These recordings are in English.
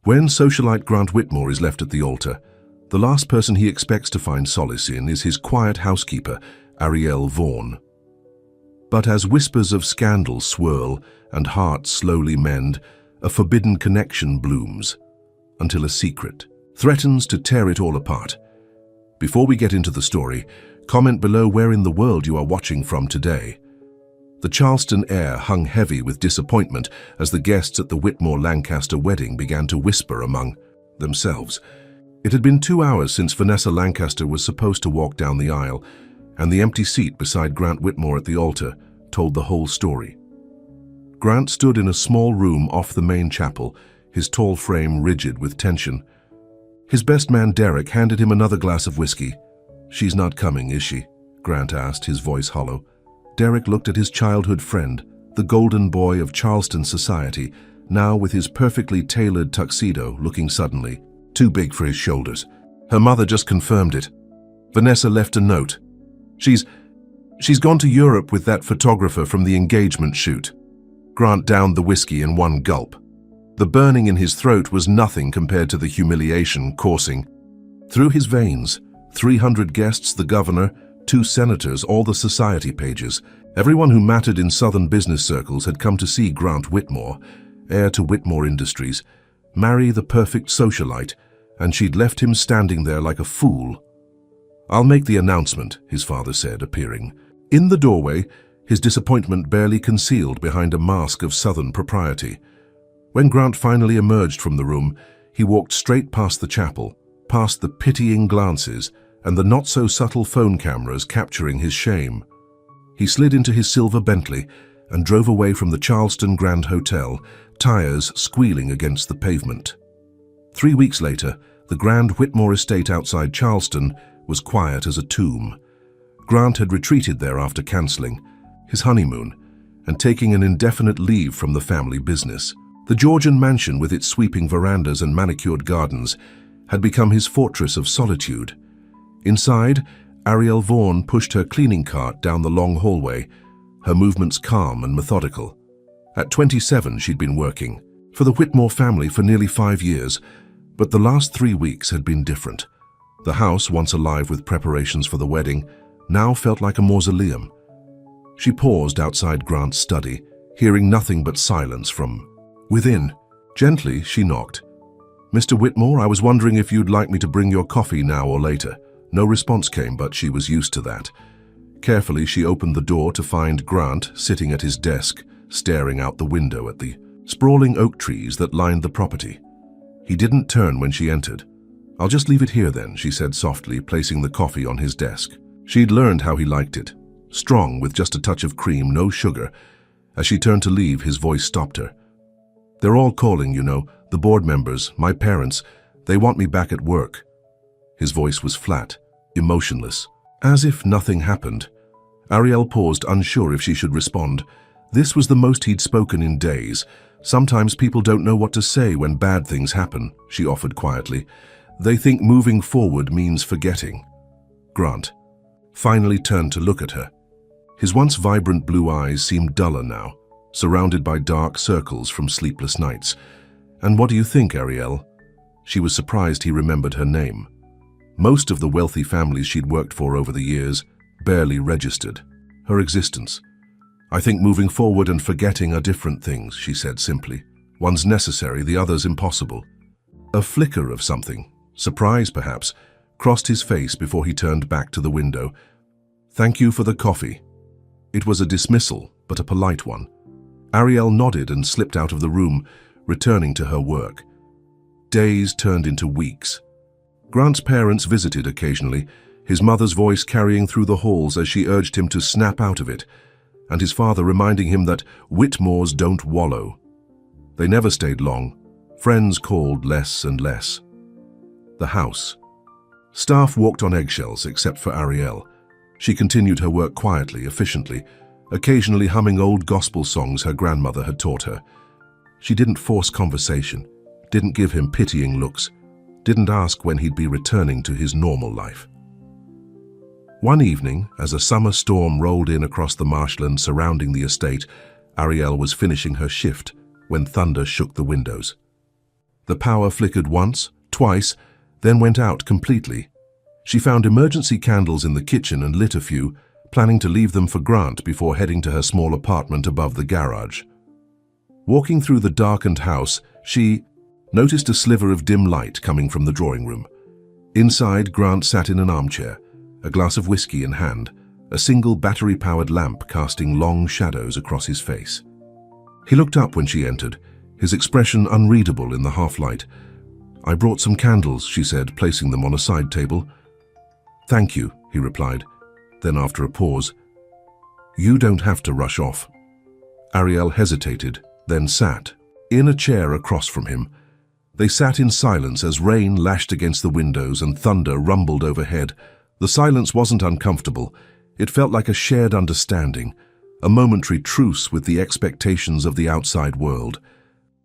When socialite Grant Whitmore is left at the altar, the last person he expects to find solace in is his quiet housekeeper, Ariel Vaughan. But as whispers of scandal swirl and hearts slowly mend, a forbidden connection blooms, until a secret threatens to tear it all apart. Before we get into the story, comment below where in the world you are watching from today. The Charleston air hung heavy with disappointment as the guests at the Whitmore-Lancaster wedding began to whisper among themselves. It had been 2 hours since Vanessa Lancaster was supposed to walk down the aisle, and the empty seat beside Grant Whitmore at the altar told the whole story. Grant stood in a small room off the main chapel, his tall frame rigid with tension. His best man Derek handed him another glass of whiskey. "She's not coming, is she?" Grant asked, his voice hollow. Derek looked at his childhood friend, the golden boy of Charleston society, now with his perfectly tailored tuxedo looking suddenly too big for his shoulders. "Her mother just confirmed it. Vanessa left a note. She's gone to Europe with that photographer from the engagement shoot." Grant downed the whiskey in one gulp. The burning in his throat was nothing compared to the humiliation coursing through his veins. 300 guests, the governor, 2 senators, all the society pages. Everyone who mattered in Southern business circles had come to see Grant Whitmore, heir to Whitmore Industries, marry the perfect socialite, and she'd left him standing there like a fool. "I'll make the announcement," his father said, appearing. In the doorway, his disappointment barely concealed behind a mask of Southern propriety. When Grant finally emerged from the room, he walked straight past the chapel, past the pitying glances and the not-so-subtle phone cameras capturing his shame. He slid into his silver Bentley and drove away from the Charleston Grand Hotel, tires squealing against the pavement. 3 weeks later, the Grand Whitmore estate outside Charleston was quiet as a tomb. Grant had retreated there after cancelling his honeymoon and taking an indefinite leave from the family business. The Georgian mansion with its sweeping verandas and manicured gardens had become his fortress of solitude. Inside, Ariel Vaughan pushed her cleaning cart down the long hallway, her movements calm and methodical. At 27, she'd been working for the Whitmore family for nearly 5 years, but the last 3 weeks had been different. The house, once alive with preparations for the wedding, now felt like a mausoleum. She paused outside Grant's study, hearing nothing but silence from within. Gently, she knocked. "Mr. Whitmore, I was wondering if you'd like me to bring your coffee now or later." No response came, but she was used to that. Carefully, she opened the door to find Grant sitting at his desk, staring out the window at the sprawling oak trees that lined the property. He didn't turn when she entered. "I'll just leave it here then," she said softly, placing the coffee on his desk. She'd learned how he liked it. Strong, with just a touch of cream, no sugar. As she turned to leave, his voice stopped her. "They're all calling, you know, the board members, my parents. They want me back at work." His voice was flat, emotionless, as if nothing happened. Ariel paused, unsure if she should respond. This was the most he'd spoken in days. "Sometimes people don't know what to say when bad things happen," she offered quietly. "They think moving forward means forgetting." Grant finally turned to look at her. His once vibrant blue eyes seemed duller now, surrounded by dark circles from sleepless nights. "And what do you think, Ariel?" She was surprised he remembered her name. Most of the wealthy families she'd worked for over the years barely registered her existence. "I think moving forward and forgetting are different things," she said simply. "One's necessary, the other's impossible." A flicker of something, surprise perhaps, crossed his face before he turned back to the window. "Thank you for the coffee." It was a dismissal, but a polite one. Ariel nodded and slipped out of the room, returning to her work. Days turned into weeks. Grant's parents visited occasionally, his mother's voice carrying through the halls as she urged him to snap out of it, and his father reminding him that Whitmores don't wallow. They never stayed long. Friends called less and less. The house. Staff walked on eggshells except for Ariel. She continued her work quietly, efficiently, occasionally humming old gospel songs her grandmother had taught her. She didn't force conversation, didn't give him pitying looks, didn't ask when he'd be returning to his normal life. One evening, as a summer storm rolled in across the marshland surrounding the estate, Ariel was finishing her shift when thunder shook the windows. The power flickered once, twice, then went out completely. She found emergency candles in the kitchen and lit a few, planning to leave them for Grant before heading to her small apartment above the garage. Walking through the darkened house, she noticed a sliver of dim light coming from the drawing room. Inside, Grant sat in an armchair, a glass of whiskey in hand, a single battery-powered lamp casting long shadows across his face. He looked up when she entered, his expression unreadable in the half-light. "I brought some candles," she said, placing them on a side table. "Thank you," he replied. Then after a pause, "You don't have to rush off." Ariel hesitated, then sat in a chair across from him. They sat in silence as rain lashed against the windows and thunder rumbled overhead. The silence wasn't uncomfortable. It felt like a shared understanding, a momentary truce with the expectations of the outside world.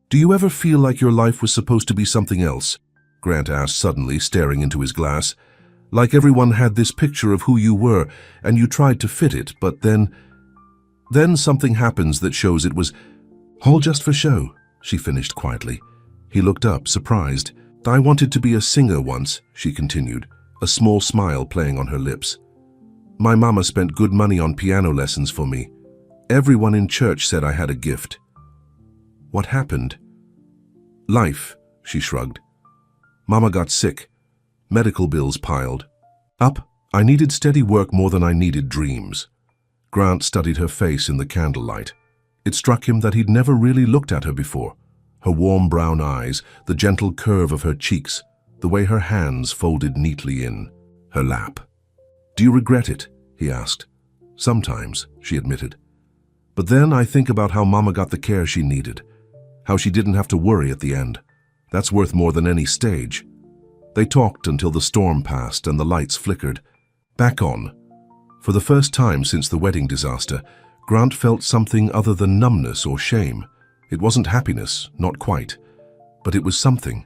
"Do you ever feel like your life was supposed to be something else?" Grant asked suddenly, staring into his glass. "Like everyone had this picture of who you were, and you tried to fit it, but then something happens that shows it was all just for show," she finished quietly. He looked up, surprised. "I wanted to be a singer once," she continued, a small smile playing on her lips. "My mama spent good money on piano lessons for me. Everyone in church said I had a gift." "What happened?" "Life," she shrugged. "Mama got sick. Medical bills piled up. I needed steady work more than I needed dreams." Grant studied her face in the candlelight. It struck him that he'd never really looked at her before. Her warm brown eyes, the gentle curve of her cheeks, the way her hands folded neatly in her lap. "Do you regret it?" he asked. "Sometimes," she admitted. "But then I think about how Mama got the care she needed, how she didn't have to worry at the end. That's worth more than any stage." They talked until the storm passed and the lights flickered. Back on. For the first time since the wedding disaster, Grant felt something other than numbness or shame. It wasn't happiness, not quite, but it was something.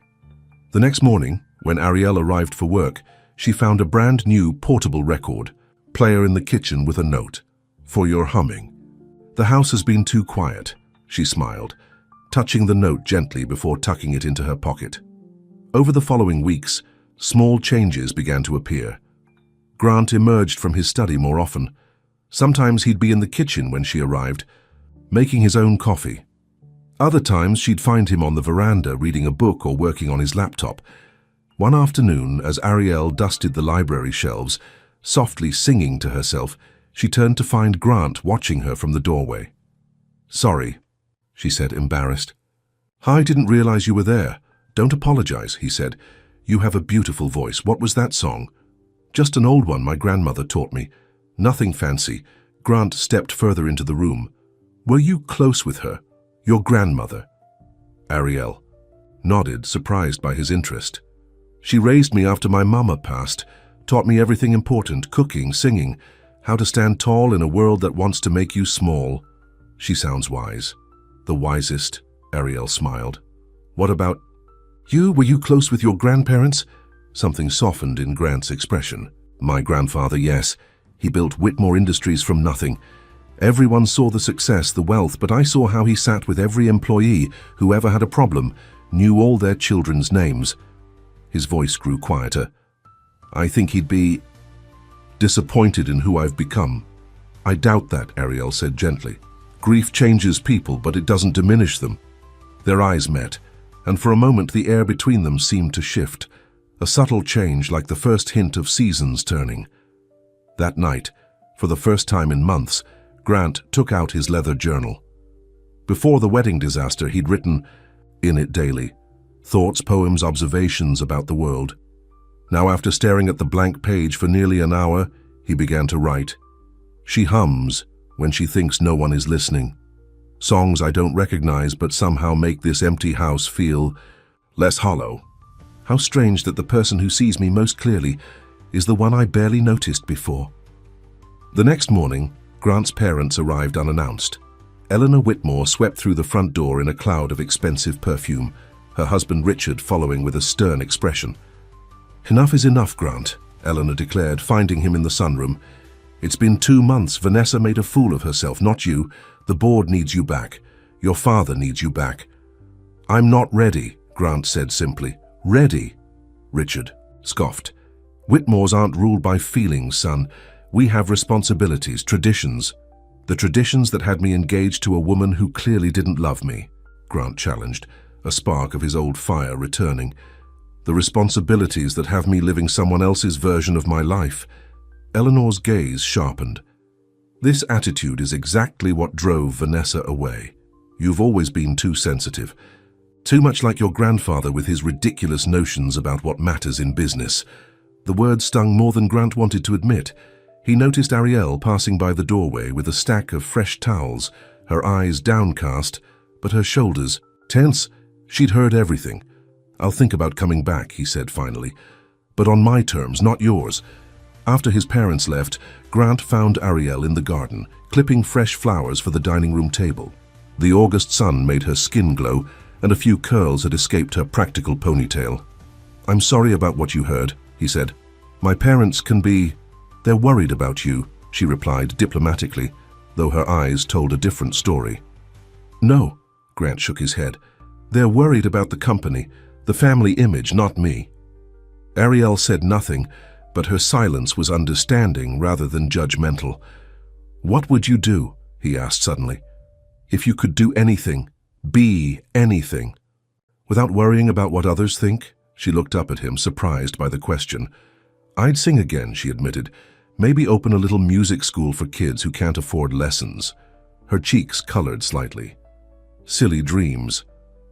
The next morning, when Ariel arrived for work, she found a brand new portable record player in the kitchen with a note, "For your humming." "The house has been too quiet," she smiled, touching the note gently before tucking it into her pocket. Over the following weeks, small changes began to appear. Grant emerged from his study more often. Sometimes he'd be in the kitchen when she arrived, making his own coffee. Other times she'd find him on the veranda reading a book or working on his laptop. One afternoon, as Ariel dusted the library shelves, softly singing to herself, she turned to find Grant watching her from the doorway. "Sorry," she said, embarrassed. "I didn't realize you were there." "Don't apologize," he said. "You have a beautiful voice. What was that song?" "Just an old one my grandmother taught me. Nothing fancy." Grant stepped further into the room. "Were you close with her? Your grandmother?" Ariel nodded, surprised by his interest. "She raised me after my mama passed, taught me everything important, cooking, singing, how to stand tall in a world that wants to make you small." "She sounds wise." "The wisest," Ariel smiled. "What about you? Were you close with your grandparents?" Something softened in Grant's expression. "My grandfather, yes. He built Whitmore Industries from nothing. Everyone saw the success, the wealth, but I saw how he sat with every employee who ever had a problem, knew all their children's names." His voice grew quieter. "I think he'd be disappointed in who I've become." "I doubt that," Ariel said gently. "Grief changes people, but it doesn't diminish them." Their eyes met, and for a moment the air between them seemed to shift, a subtle change like the first hint of seasons turning. That night, for the first time in months, Grant took out his leather journal. Before the wedding disaster, he'd written in it daily, thoughts, poems, observations about the world. Now, after staring at the blank page for nearly an hour, he began to write. "She hums when she thinks no one is listening. Songs I don't recognize but somehow make this empty house feel less hollow. How strange that the person who sees me most clearly is the one I barely noticed before." The next morning, Grant's parents arrived unannounced. Eleanor Whitmore swept through the front door in a cloud of expensive perfume, her husband Richard following with a stern expression. "Enough is enough, Grant," Eleanor declared, finding him in the sunroom. "It's been 2 months. Vanessa made a fool of herself, not you. The board needs you back. Your father needs you back." "I'm not ready," Grant said simply. Ready, Richard scoffed. Whitmores aren't ruled by feelings, son. We have responsibilities, traditions. The traditions that had me engaged to a woman who clearly didn't love me, Grant challenged, a spark of his old fire returning. The responsibilities that have me living someone else's version of my life. Eleanor's gaze sharpened. This attitude is exactly what drove Vanessa away. You've always been too sensitive. Too much like your grandfather with his ridiculous notions about what matters in business. The words stung more than Grant wanted to admit. He noticed Ariel passing by the doorway with a stack of fresh towels, her eyes downcast, but her shoulders tense. She'd heard everything. I'll think about coming back, he said finally. But on my terms, not yours. After his parents left, Grant found Ariel in the garden, clipping fresh flowers for the dining room table. The August sun made her skin glow, and a few curls had escaped her practical ponytail. I'm sorry about what you heard, he said. My parents can be... They're worried about you, she replied diplomatically, though her eyes told a different story. No, Grant shook his head. They're worried about the company, the family image, not me. Ariel said nothing, but her silence was understanding rather than judgmental. What would you do, he asked suddenly, if you could do anything, be anything? Without worrying about what others think? She looked up at him, surprised by the question. I'd sing again, she admitted. Maybe open a little music school for kids who can't afford lessons. Her cheeks colored slightly. Silly dreams.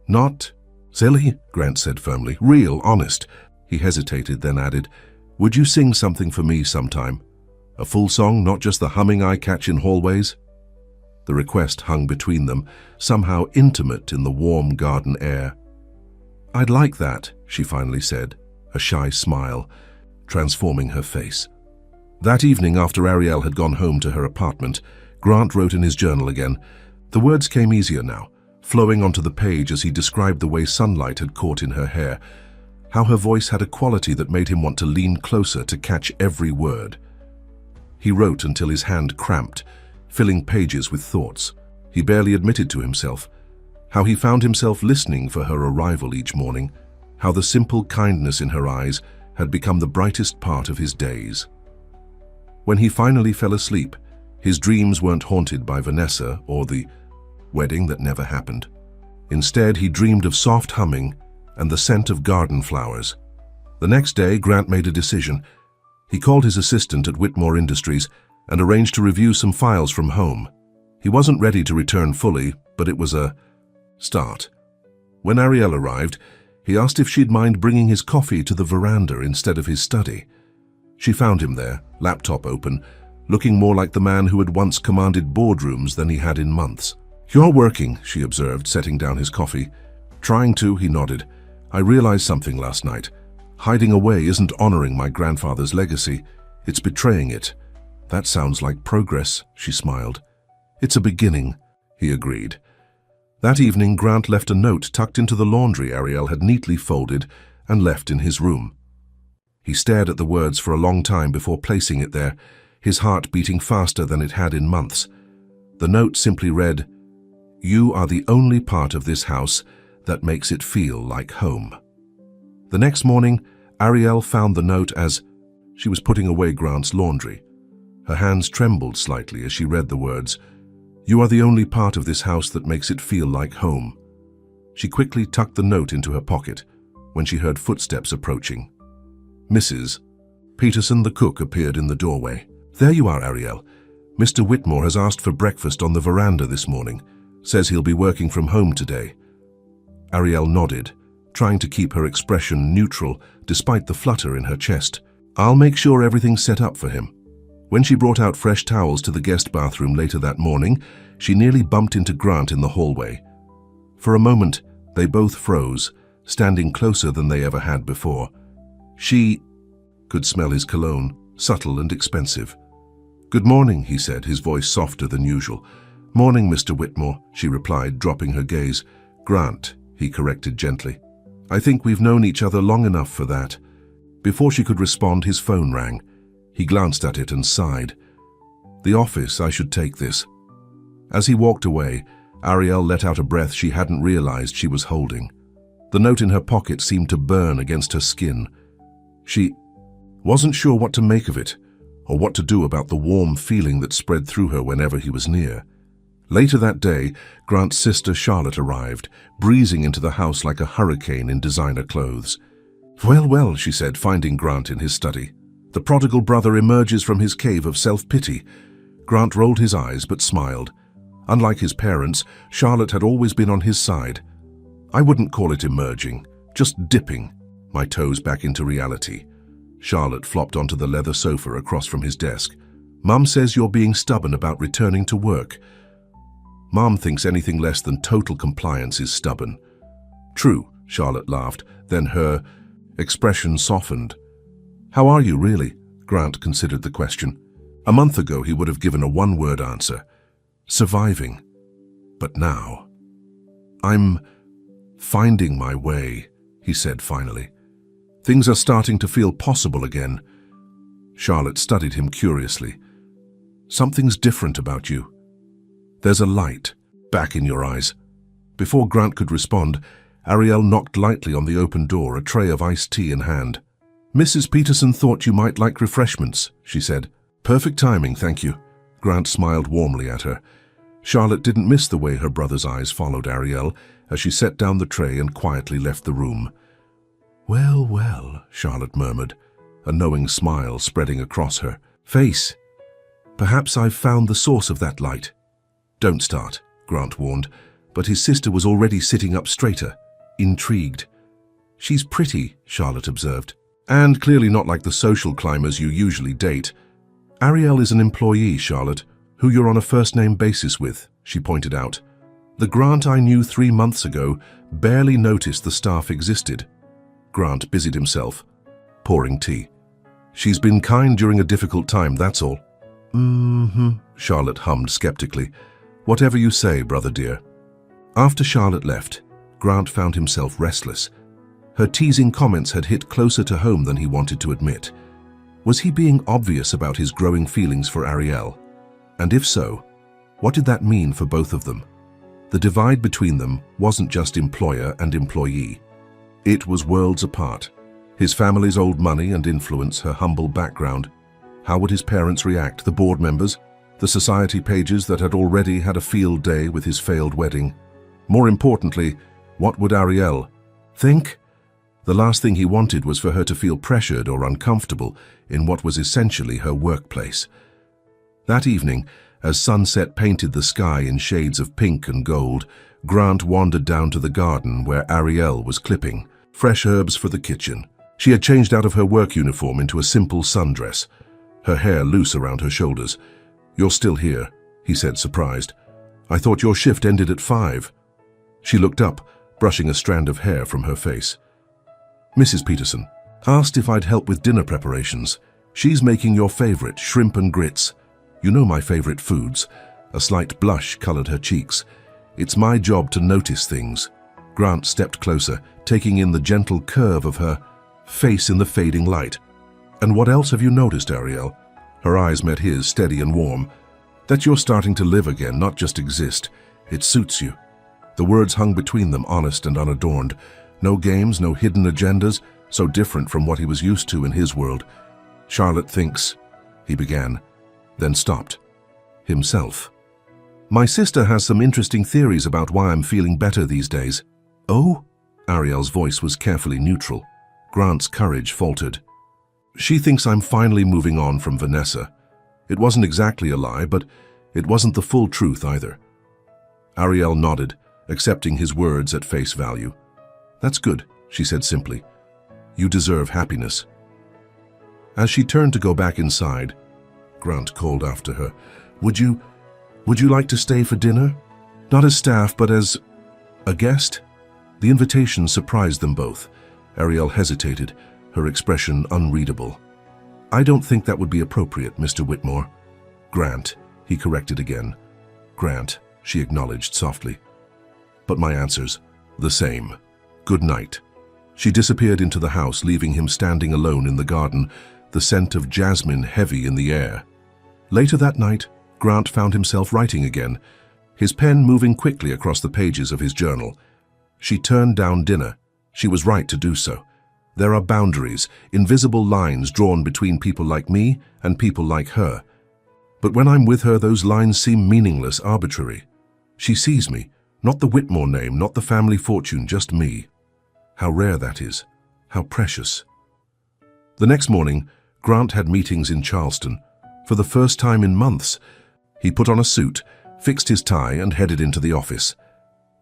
Not silly, Grant said firmly. Real, honest. He hesitated, then added, would you sing something for me sometime? A full song, not just the humming I catch in hallways? The request hung between them, somehow intimate in the warm garden air. I'd like that, she finally said, a shy smile transforming her face. That evening, after Ariel had gone home to her apartment, Grant wrote in his journal again. The words came easier now, flowing onto the page as he described the way sunlight had caught in her hair, how her voice had a quality that made him want to lean closer to catch every word. He wrote until his hand cramped, filling pages with thoughts. He barely admitted to himself how he found himself listening for her arrival each morning, how the simple kindness in her eyes had become the brightest part of his days. When he finally fell asleep, his dreams weren't haunted by Vanessa or the wedding that never happened. Instead, he dreamed of soft humming and the scent of garden flowers. The next day, Grant made a decision. He called his assistant at Whitmore Industries and arranged to review some files from home. He wasn't ready to return fully, but it was a start. When Ariel arrived, he asked if she'd mind bringing his coffee to the veranda instead of his study. She found him there, laptop open, looking more like the man who had once commanded boardrooms than he had in months. You're working, she observed, setting down his coffee. Trying to, he nodded. I realized something last night. Hiding away isn't honoring my grandfather's legacy. It's betraying it. That sounds like progress, she smiled. It's a beginning, he agreed. That evening, Grant left a note tucked into the laundry Ariel had neatly folded and left in his room. He stared at the words for a long time before placing it there, his heart beating faster than it had in months. The note simply read, You are the only part of this house that makes it feel like home. The next morning, Ariel found the note as she was putting away Grant's laundry. Her hands trembled slightly as she read the words, You are the only part of this house that makes it feel like home. She quickly tucked the note into her pocket when she heard footsteps approaching. Mrs. Peterson, the cook, appeared in the doorway. There you are, Ariel. Mr. Whitmore has asked for breakfast on the veranda this morning. Says he'll be working from home today. Ariel nodded, trying to keep her expression neutral despite the flutter in her chest. I'll make sure everything's set up for him. When she brought out fresh towels to the guest bathroom later that morning, she nearly bumped into Grant in the hallway. For a moment, they both froze, standing closer than they ever had before. She could smell his cologne, subtle and expensive. Good morning, he said, his voice softer than usual. Morning, Mr. Whitmore, she replied, dropping her gaze. Grant, he corrected gently. I think we've known each other long enough for that. Before she could respond, his phone rang. He glanced at it and sighed. The office, I should take this. As he walked away, Ariel let out a breath she hadn't realized she was holding. The note in her pocket seemed to burn against her skin. She wasn't sure what to make of it, or what to do about the warm feeling that spread through her whenever he was near. Later that day, Grant's sister Charlotte arrived, breezing into the house like a hurricane in designer clothes. "Well, well," she said, finding Grant in his study. The prodigal brother emerges from his cave of self-pity. Grant rolled his eyes but smiled. Unlike his parents, Charlotte had always been on his side. "I wouldn't call it emerging, just dipping my toes back into reality." Charlotte flopped onto the leather sofa across from his desk. "Mum says you're being stubborn about returning to work." "Mom thinks anything less than total compliance is stubborn." "True," Charlotte laughed, then her expression softened. "How are you, really?" Grant considered the question. A month ago, he would have given a one-word answer. Surviving. But now, "I'm finding my way," he said finally. "Things are starting to feel possible again." Charlotte studied him curiously. "Something's different about you. There's a light back in your eyes." Before Grant could respond, Ariel knocked lightly on the open door, a tray of iced tea in hand. "Mrs. Peterson thought you might like refreshments," she said. "Perfect timing, thank you." Grant smiled warmly at her. Charlotte didn't miss the way her brother's eyes followed Ariel as she set down the tray and quietly left the room. "Well, well," Charlotte murmured, a knowing smile spreading across her face. "Perhaps I've found the source of that light." "Don't start," Grant warned, but his sister was already sitting up straighter, intrigued. "She's pretty," Charlotte observed, "and clearly not like the social climbers you usually date." "Ariel is an employee, Charlotte, who you're on a first-name basis with," she pointed out. "The Grant I knew 3 months ago barely noticed the staff existed." Grant busied himself, pouring tea. "She's been kind during a difficult time, that's all." Charlotte hummed skeptically. "Whatever you say, brother dear." After Charlotte left, Grant found himself restless. Her teasing comments had hit closer to home than he wanted to admit. Was he being obvious about his growing feelings for Ariel? And if so, what did that mean for both of them? The divide between them wasn't just employer and employee. It was worlds apart. His family's old money and influence, her humble background. How would his parents react, the board members, the society pages that had already had a field day with his failed wedding? More importantly, what would Ariel think? The last thing he wanted was for her to feel pressured or uncomfortable in what was essentially her workplace. That evening, as sunset painted the sky in shades of pink and gold, Grant wandered down to the garden where Ariel was clipping fresh herbs for the kitchen. She had changed out of her work uniform into a simple sundress, her hair loose around her shoulders. "You're still here," he said, surprised. "I thought your shift ended at 5. She looked up, brushing a strand of hair from her face. "Mrs. Peterson asked if I'd help with dinner preparations. She's making your favorite, shrimp and grits. You know my favorite foods." A slight blush colored her cheeks. "It's my job to notice things." Grant stepped closer, taking in the gentle curve of her face in the fading light. "And what else have you noticed, Ariel?" Her eyes met his, steady and warm. "That you're starting to live again, not just exist. It suits you." The words hung between them, honest and unadorned. No games, no hidden agendas, so different from what he was used to in his world. "Charlotte thinks," he began, then stopped. Himself. "My sister has some interesting theories about why I'm feeling better these days." "Oh?" Ariel's voice was carefully neutral. Grant's courage faltered. "She thinks I'm finally moving on from Vanessa. It wasn't exactly a lie, but it wasn't the full truth either." Ariel nodded, accepting his words at face value. "That's good," she said simply. "You deserve happiness." As she turned to go back inside, Grant called after her, Would you like to stay for dinner? Not as staff, but as a guest?" The invitation surprised them both. Ariel hesitated, her expression unreadable. "I don't think that would be appropriate, Mr. Whitmore." "Grant," he corrected again. "Grant," she acknowledged softly. "But my answer's the same. Good night." She disappeared into the house, leaving him standing alone in the garden, the scent of jasmine heavy in the air. Later that night, Grant found himself writing again, his pen moving quickly across the pages of his journal. She turned down dinner, She was right to do so. There are boundaries, invisible lines drawn between people like me and people like her. But when I'm with her, those lines seem meaningless, arbitrary. She sees me, not the Whitmore name, not the family fortune, just me. How rare that is, how precious. The next morning, Grant had meetings in Charleston. For the first time in months, he put on a suit, fixed his tie, and headed into the office.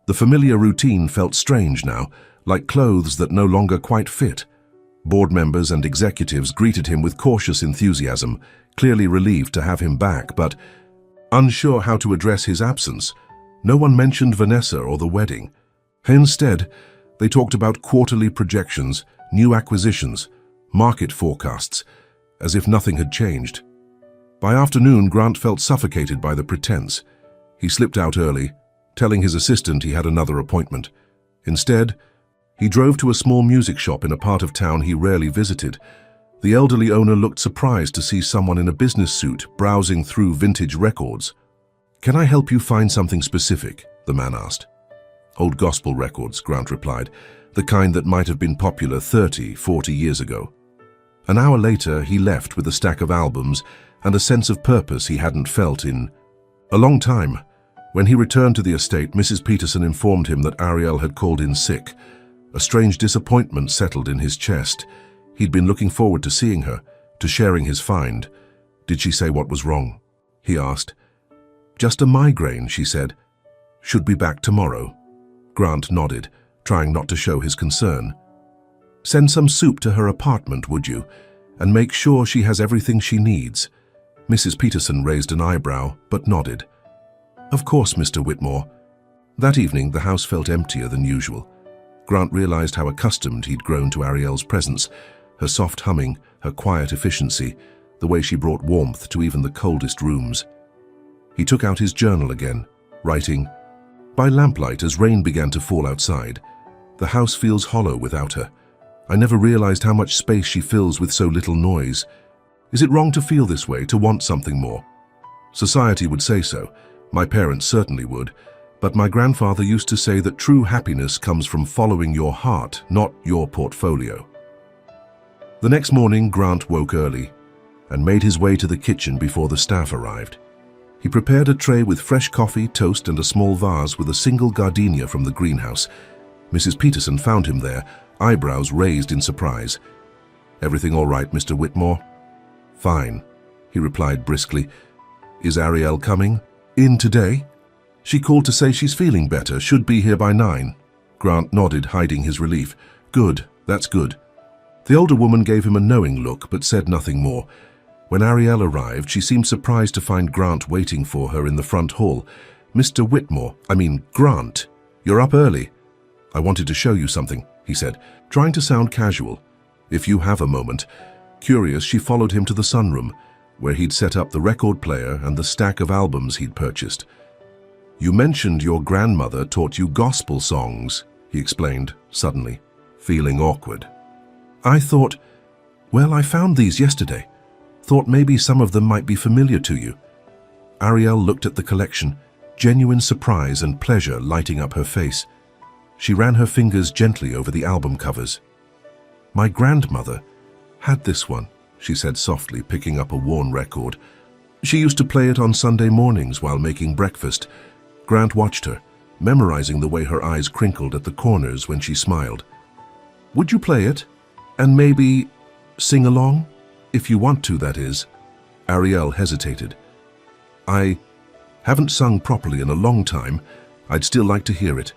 The familiar routine felt strange now, like clothes that no longer quite fit. Board members and executives greeted him with cautious enthusiasm, clearly relieved to have him back, but unsure how to address his absence. No one mentioned Vanessa or the wedding. Instead, they talked about quarterly projections, new acquisitions, market forecasts, as if nothing had changed. By afternoon, Grant felt suffocated by the pretense. He slipped out early, telling his assistant he had another appointment. Instead, he drove to a small music shop in a part of town he rarely visited. The elderly owner looked surprised to see someone in a business suit browsing through vintage records. "Can I help you find something specific?" the man asked. "Old gospel records," Grant replied, "the kind that might have been popular 30, 40 years ago." An hour later, he left with a stack of albums and a sense of purpose he hadn't felt in a long time. When he returned to the estate, Mrs. Peterson informed him that Ariel had called in sick. A strange disappointment settled in his chest. He'd been looking forward to seeing her, to sharing his find. "Did she say what was wrong?" he asked. "Just a migraine," she said. "Should be back tomorrow." Grant nodded, trying not to show his concern. "Send some soup to her apartment, would you? And make sure she has everything she needs." Mrs. Peterson raised an eyebrow, but nodded. "Of course, Mr. Whitmore." That evening, the house felt emptier than usual. Grant realized how accustomed he'd grown to Ariel's presence, her soft humming, her quiet efficiency, the way she brought warmth to even the coldest rooms. He took out his journal again, writing, "By lamplight, as rain began to fall outside, the house feels hollow without her. I never realized how much space she fills with so little noise. Is it wrong to feel this way, to want something more? Society would say so. My parents certainly would. But my grandfather used to say that true happiness comes from following your heart, not your portfolio." The next morning, Grant woke early and made his way to the kitchen before the staff arrived. He prepared a tray with fresh coffee, toast, and a small vase with a single gardenia from the greenhouse. Mrs. Peterson found him there, eyebrows raised in surprise. "Everything all right, Mr. Whitmore?" "Fine," he replied briskly. "Is Ariel coming in today?" "She called to say she's feeling better, should be here by 9. Grant nodded, hiding his relief. "Good, that's good." The older woman gave him a knowing look, but said nothing more. When Ariel arrived, she seemed surprised to find Grant waiting for her in the front hall. "Mr. Whitmore, Grant, you're up early." "I wanted to show you something," he said, trying to sound casual. "If you have a moment." Curious, she followed him to the sunroom, where he'd set up the record player and the stack of albums he'd purchased. "You mentioned your grandmother taught you gospel songs," he explained, suddenly, feeling awkward. "I thought, well, I found these yesterday. Thought maybe some of them might be familiar to you." Ariel looked at the collection, genuine surprise and pleasure lighting up her face. She ran her fingers gently over the album covers. "My grandmother had this one," she said softly, picking up a worn record. "She used to play it on Sunday mornings while making breakfast." Grant watched her, memorizing the way her eyes crinkled at the corners when she smiled. "Would you play it? And maybe sing along? If you want to, that is." Ariel hesitated. "I haven't sung properly in a long time. I'd still like to hear it."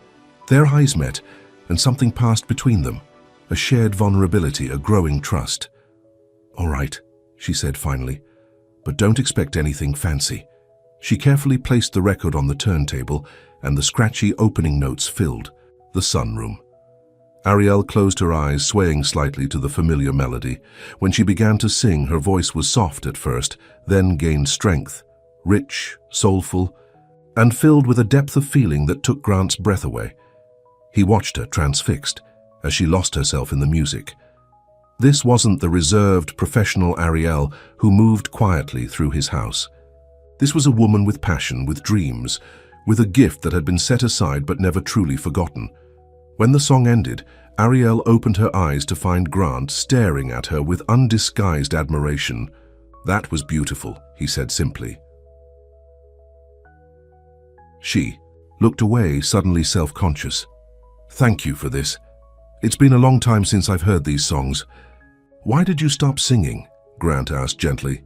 Their eyes met, and something passed between them. A shared vulnerability, a growing trust. "All right," she said finally, "but don't expect anything fancy." She carefully placed the record on the turntable, and the scratchy opening notes filled the sunroom. Ariel closed her eyes, swaying slightly to the familiar melody. When she began to sing, her voice was soft at first, then gained strength, rich, soulful, and filled with a depth of feeling that took Grant's breath away. He watched her, transfixed, as she lost herself in the music. This wasn't the reserved, professional Ariel who moved quietly through his house. This was a woman with passion, with dreams, with a gift that had been set aside but never truly forgotten. When the song ended, Ariel opened her eyes to find Grant staring at her with undisguised admiration. "That was beautiful," he said simply. She looked away, suddenly self-conscious. "Thank you for this. It's been a long time since I've heard these songs." "Why did you stop singing?" Grant asked gently.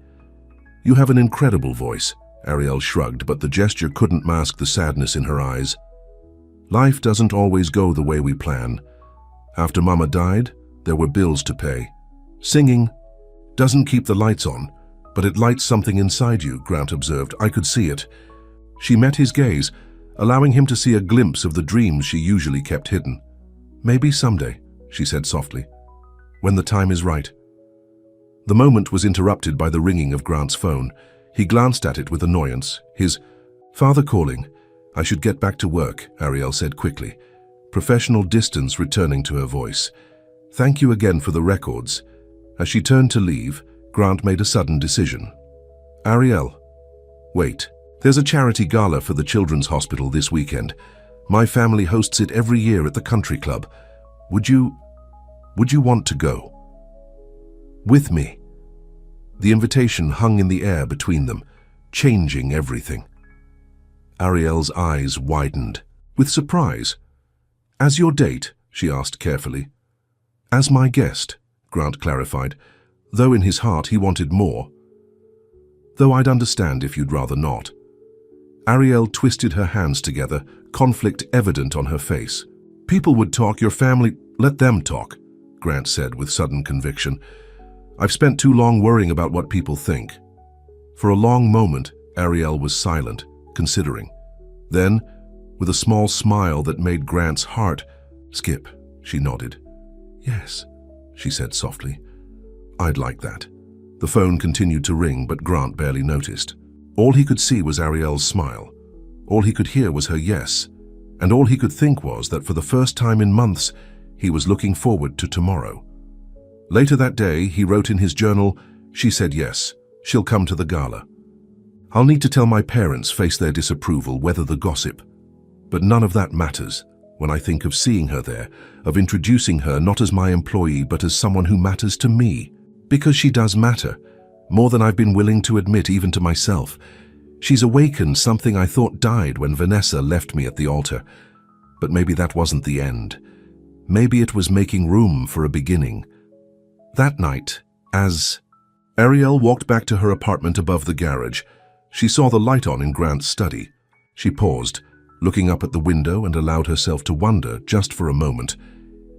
"You have an incredible voice." Ariel shrugged, but the gesture couldn't mask the sadness in her eyes. "Life doesn't always go the way we plan. After Mama died, there were bills to pay. Singing doesn't keep the lights on, but it lights something inside you," Grant observed. "I could see it." She met his gaze, allowing him to see a glimpse of the dreams she usually kept hidden. "Maybe someday," she said softly, "when the time is right." The moment was interrupted by the ringing of Grant's phone. He glanced at it with annoyance. His father calling. "I should get back to work," Ariel said quickly, professional distance returning to her voice. "Thank you again for the records." As she turned to leave, Grant made a sudden decision. "Ariel, wait. There's a charity gala for the Children's Hospital this weekend. My family hosts it every year at the country club. Would you want to go with me?" The invitation hung in the air between them, changing everything. Ariel's eyes widened with surprise. "As your date?" she asked carefully. "As my guest," Grant clarified, though in his heart he wanted more. "Though I'd understand if you'd rather not." Ariel twisted her hands together, conflict evident on her face. "People would talk, your family, let them talk," Grant said with sudden conviction. "I've spent too long worrying about what people think." For a long moment, Ariel was silent, considering. Then, with a small smile that made Grant's heart skip, she nodded. "Yes," she said softly. "I'd like that." The phone continued to ring, but Grant barely noticed. All he could see was Ariel's smile. All he could hear was her yes. And all he could think was that for the first time in months, he was looking forward to tomorrow. Later that day, he wrote in his journal, "She said yes. She'll come to the gala. I'll need to tell my parents, face their disapproval, weather the gossip. But none of that matters when I think of seeing her there, of introducing her not as my employee but as someone who matters to me. Because she does matter, more than I've been willing to admit even to myself. She's awakened something I thought died when Vanessa left me at the altar. But maybe that wasn't the end. Maybe it was making room for a beginning." That night, as Ariel walked back to her apartment above the garage, she saw the light on in Grant's study. She paused, looking up at the window, and allowed herself to wonder, just for a moment,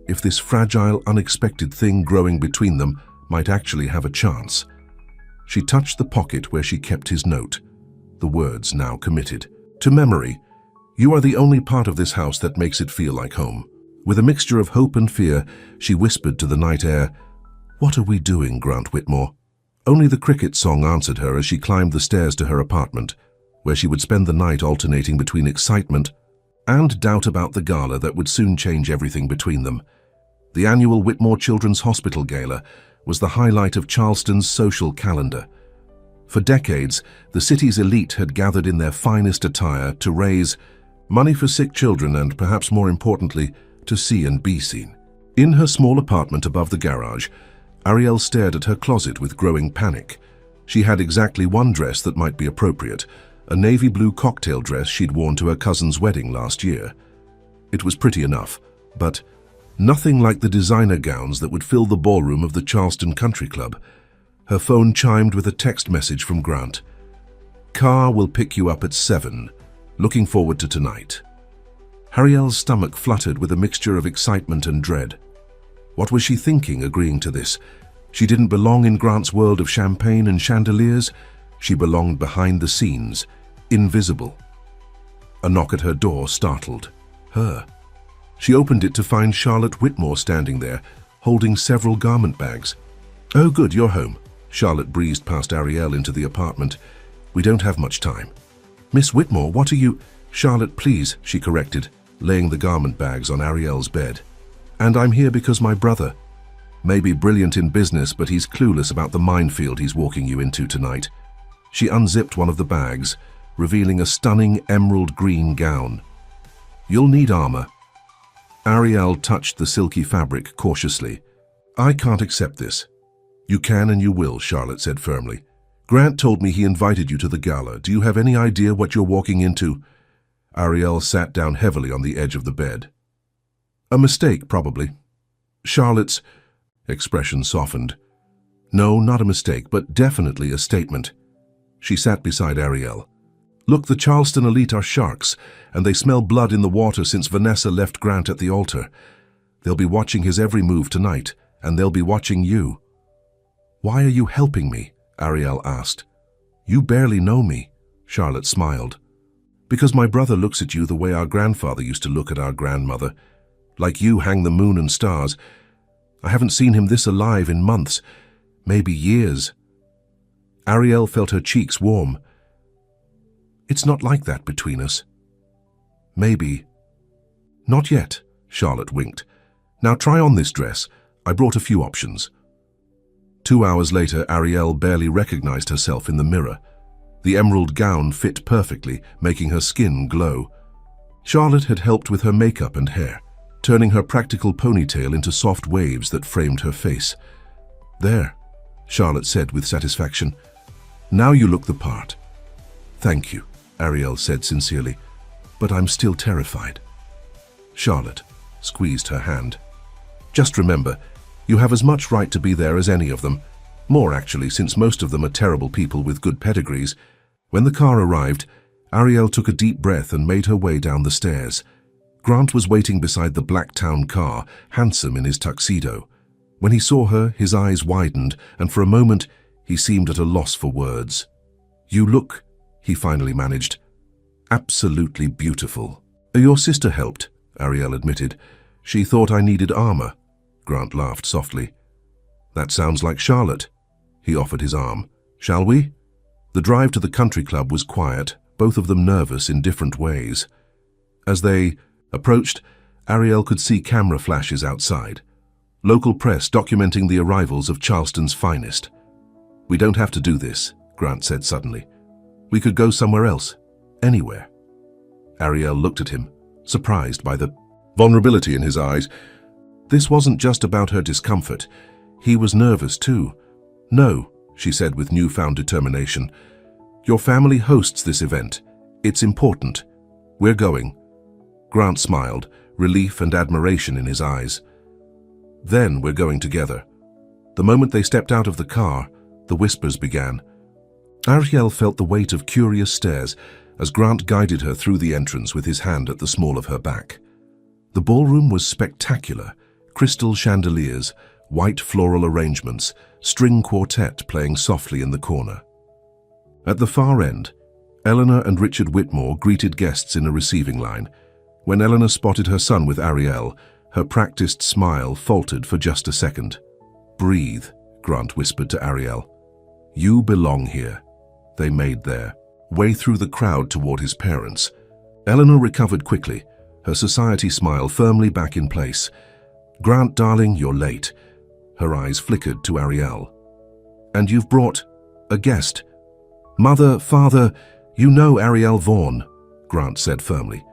if this fragile, unexpected thing growing between them might actually have a chance. She touched the pocket where she kept his note, the words now committed. "To memory, you are the only part of this house that makes it feel like home." With a mixture of hope and fear, she whispered to the night air, "What are we doing, Grant Whitmore?" Only the cricket song answered her as she climbed the stairs to her apartment, where she would spend the night alternating between excitement and doubt about the gala that would soon change everything between them. The annual Whitmore Children's Hospital Gala was the highlight of Charleston's social calendar. For decades, the city's elite had gathered in their finest attire to raise money for sick children and, perhaps more importantly, to see and be seen. In her small apartment above the garage, Ariel stared at her closet with growing panic. She had exactly one dress that might be appropriate, a navy blue cocktail dress she'd worn to her cousin's wedding last year. It was pretty enough, but nothing like the designer gowns that would fill the ballroom of the Charleston Country Club. Her phone chimed with a text message from Grant. "Car will pick you up at 7. Looking forward to tonight." Ariel's stomach fluttered with a mixture of excitement and dread. What was she thinking, agreeing to this? She didn't belong in Grant's world of champagne and chandeliers. She belonged behind the scenes, invisible. A knock at her door startled her. She opened it to find Charlotte Whitmore standing there, holding several garment bags. "Oh good, you're home." Charlotte breezed past Ariel into the apartment. "We don't have much time." "Miss Whitmore, what are you—" "Charlotte, please," she corrected, laying the garment bags on Ariel's bed. "And I'm here because my brother may be brilliant in business, but he's clueless about the minefield he's walking you into tonight." She unzipped one of the bags, revealing a stunning emerald green gown. "You'll need armor." Ariel touched the silky fabric cautiously. "I can't accept this." "You can and you will," Charlotte said firmly. "Grant told me he invited you to the gala. Do you have any idea what you're walking into?" Ariel sat down heavily on the edge of the bed. "A mistake, probably." Charlotte's expression softened. "No, not a mistake, but definitely a statement." She sat beside Ariel. "Look, the Charleston elite are sharks, and they smell blood in the water since Vanessa left Grant at the altar. They'll be watching his every move tonight, and they'll be watching you." "Why are you helping me?" Ariel asked. "You barely know me," Charlotte smiled. "Because my brother looks at you the way our grandfather used to look at our grandmother. Like you hang the moon and stars. I haven't seen him this alive in months, maybe years." Ariel felt her cheeks warm. "It's not like that between us." "Maybe." "Not yet," Charlotte winked. "Now try on this dress. I brought a few options." 2 hours later, Ariel barely recognized herself in the mirror. The emerald gown fit perfectly, making her skin glow. Charlotte had helped with her makeup and hair, turning her practical ponytail into soft waves that framed her face. "There," Charlotte said with satisfaction. "Now you look the part." "Thank you," Ariel said sincerely, "but I'm still terrified." Charlotte squeezed her hand. "Just remember, you have as much right to be there as any of them. More, actually, since most of them are terrible people with good pedigrees." When the car arrived, Ariel took a deep breath and made her way down the stairs. Grant was waiting beside the black town car, handsome in his tuxedo. When he saw her, his eyes widened, and for a moment, he seemed at a loss for words. "You look," he finally managed, "absolutely beautiful." "Your sister helped," Ariel admitted. "She thought I needed armor." Grant laughed softly. "That sounds like Charlotte." He offered his arm. "Shall we?" The drive to the country club was quiet, both of them nervous in different ways. As they approached, Ariel could see camera flashes outside. Local press documenting the arrivals of Charleston's finest. "We don't have to do this," Grant said suddenly. "We could go somewhere else. Anywhere." Ariel looked at him, surprised by the vulnerability in his eyes. This wasn't just about her discomfort. He was nervous too. "No," she said with newfound determination. "Your family hosts this event. It's important. We're going." Grant smiled, relief and admiration in his eyes. "Then we're going together." The moment they stepped out of the car, the whispers began. Ariel felt the weight of curious stares as Grant guided her through the entrance with his hand at the small of her back. The ballroom was spectacular. Crystal chandeliers, white floral arrangements, string quartet playing softly in the corner. At the far end, Eleanor and Richard Whitmore greeted guests in a receiving line. When Eleanor spotted her son with Ariel, her practiced smile faltered for just a second. "Breathe," Grant whispered to Ariel. "You belong here." They made their way through the crowd toward his parents. Eleanor recovered quickly, her society smile firmly back in place. "Grant, darling, you're late." Her eyes flickered to Ariel. "And you've brought a guest." "Mother, father, you know Ariel Vaughn," Grant said firmly.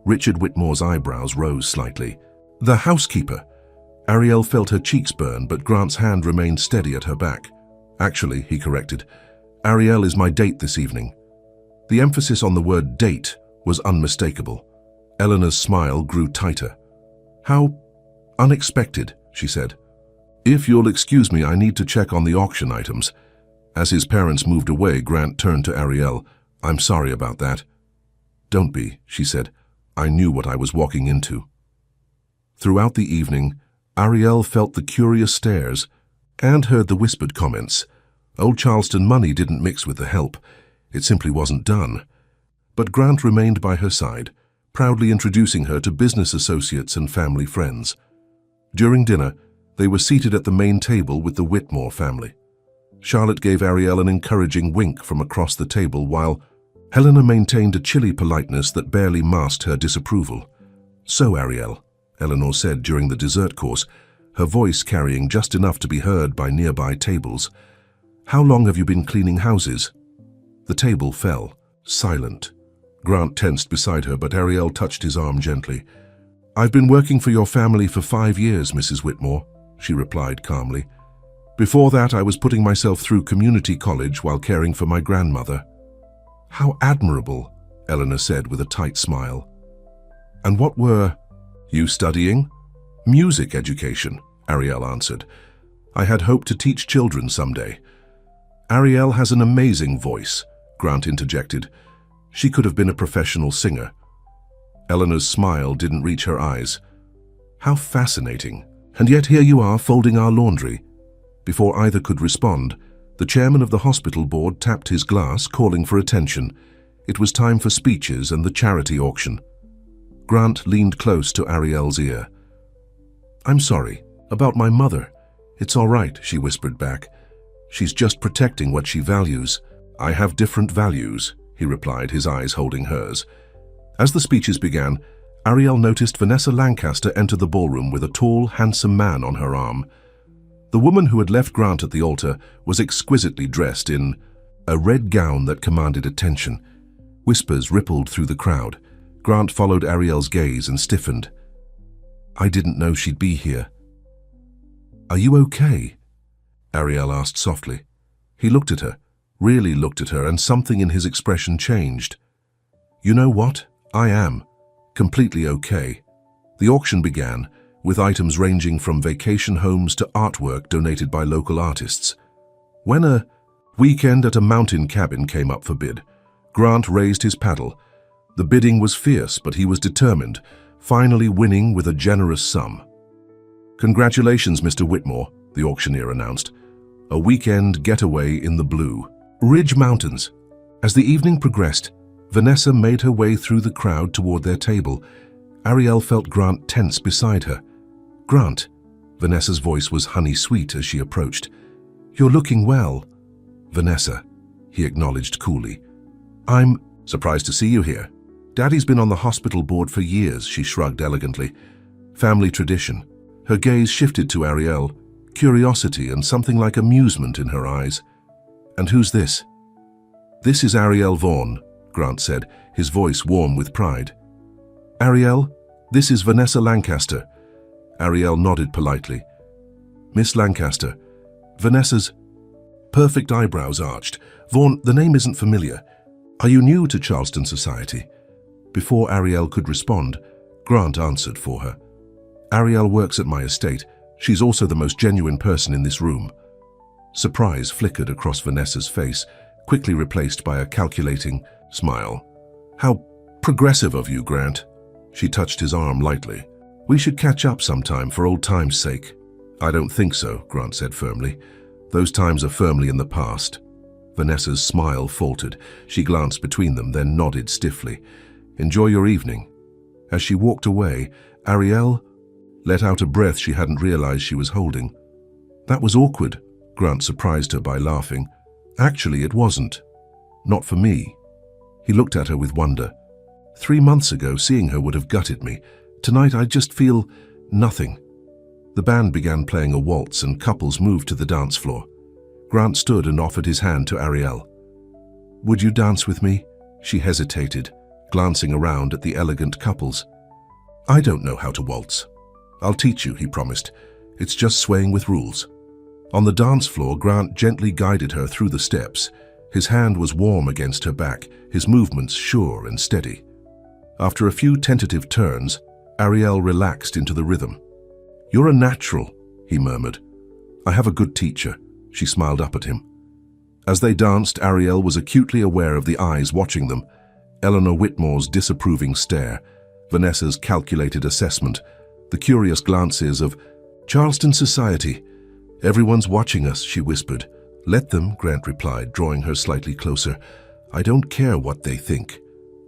Richard Whitmore's eyebrows rose slightly. "The housekeeper." Ariel felt her cheeks burn, but Grant's hand remained steady at her back. "Actually," he corrected, "Ariel is my date this evening." The emphasis on the word date was unmistakable. Eleanor's smile grew tighter. "How unexpected," she said. "If you'll excuse me, I need to check on the auction items." As his parents moved away, Grant turned to Ariel. "I'm sorry about that." "Don't be," she said. "I knew what I was walking into." Throughout the evening, Ariel felt the curious stares and heard the whispered comments. Old Charleston money didn't mix with the help. It simply wasn't done. But Grant remained by her side, proudly introducing her to business associates and family friends. During dinner, they were seated at the main table with the Whitmore family. Charlotte gave Ariel an encouraging wink from across the table, while Helena maintained a chilly politeness that barely masked her disapproval. "So, Ariel," Eleanor said during the dessert course, her voice carrying just enough to be heard by nearby tables, "how long have you been cleaning houses?" The table fell, silent. Grant tensed beside her, but Ariel touched his arm gently. "I've been working for your family for 5 years, Mrs. Whitmore," she replied calmly. "Before that, I was putting myself through community college while caring for my grandmother." "How admirable," Eleanor said with a tight smile. "And what were you studying?" "Music education," Ariel answered. "I had hoped to teach children someday." "Ariel has an amazing voice," Grant interjected. "She could have been a professional singer." Eleanor's smile didn't reach her eyes. "How fascinating. And yet here you are folding our laundry." Before either could respond, the chairman of the hospital board tapped his glass, calling for attention. It was time for speeches and the charity auction. Grant leaned close to Ariel's ear. "I'm sorry. About my mother. It's all right," she whispered back. "She's just protecting what she values." "I have different values," he replied, his eyes holding hers. As the speeches began, Ariel noticed Vanessa Lancaster enter the ballroom with a tall, handsome man on her arm. The woman who had left Grant at the altar was exquisitely dressed in a red gown that commanded attention. Whispers rippled through the crowd. Grant followed Ariel's gaze and stiffened. "I didn't know she'd be here." "Are you okay?" Ariel asked softly. He looked at her, really looked at her, and something in his expression changed. "You know what? I am. Completely okay." The auction began, with items ranging from vacation homes to artwork donated by local artists. When a weekend at a mountain cabin came up for bid, Grant raised his paddle. The bidding was fierce, but he was determined, finally winning with a generous sum. "Congratulations, Mr. Whitmore," the auctioneer announced. "A weekend getaway in the Blue Ridge Mountains." As the evening progressed, Vanessa made her way through the crowd toward their table. Ariel felt Grant tense beside her. "Grant," Vanessa's voice was honey-sweet as she approached. "You're looking well." "Vanessa," he acknowledged coolly. "I'm surprised to see you here. Daddy's been on the hospital board for years," she shrugged elegantly. "Family tradition." Her gaze shifted to Ariel, curiosity and something like amusement in her eyes. "And who's this?" "This is Ariel Vaughn," Grant said, his voice warm with pride. "Ariel, this is Vanessa Lancaster." Ariel nodded politely. "Miss Lancaster, Vanessa's..." Perfect eyebrows arched. "Vaughn, the name isn't familiar. Are you new to Charleston society?" Before Ariel could respond, Grant answered for her. "Ariel works at my estate. She's also the most genuine person in this room." Surprise flickered across Vanessa's face, quickly replaced by a calculating smile. "How progressive of you, Grant." She touched his arm lightly. "We should catch up sometime for old time's sake." "I don't think so," Grant said firmly. "Those times are firmly in the past." Vanessa's smile faltered. She glanced between them, then nodded stiffly. "Enjoy your evening." As she walked away, Ariel let out a breath she hadn't realized she was holding. "That was awkward," Grant surprised her by laughing. "Actually, it wasn't. Not for me." He looked at her with wonder. 3 months ago, seeing her would have gutted me. Tonight, I just feel nothing." The band began playing a waltz and couples moved to the dance floor. Grant stood and offered his hand to Ariel. "Would you dance with me?" She hesitated, glancing around at the elegant couples. "I don't know how to waltz." "I'll teach you," he promised. "It's just swaying with rules." On the dance floor, Grant gently guided her through the steps. His hand was warm against her back, his movements sure and steady. After a few tentative turns, Ariel relaxed into the rhythm. "You're a natural," he murmured. "I have a good teacher." She smiled up at him. As they danced, Ariel was acutely aware of the eyes watching them. Eleanor Whitmore's disapproving stare, Vanessa's calculated assessment, the curious glances of Charleston society. "Everyone's watching us," she whispered. "Let them," Grant replied, drawing her slightly closer. "I don't care what they think."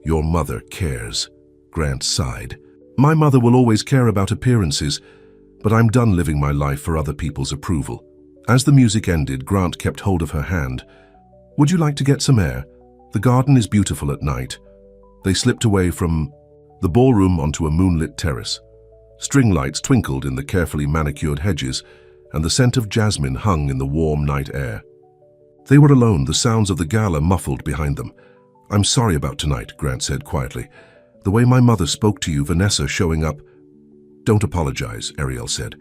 "Your mother cares," Grant sighed. "My mother will always care about appearances, but I'm done living my life for other people's approval." As the music ended, Grant kept hold of her hand. "Would you like to get some air? The garden is beautiful at night." They slipped away from the ballroom onto a moonlit terrace. String lights twinkled in the carefully manicured hedges, and the scent of jasmine hung in the warm night air. They were alone, the sounds of the gala muffled behind them. "I'm sorry about tonight," Grant said quietly. "The way my mother spoke to you, Vanessa showing up..." Don't apologize, Ariel said.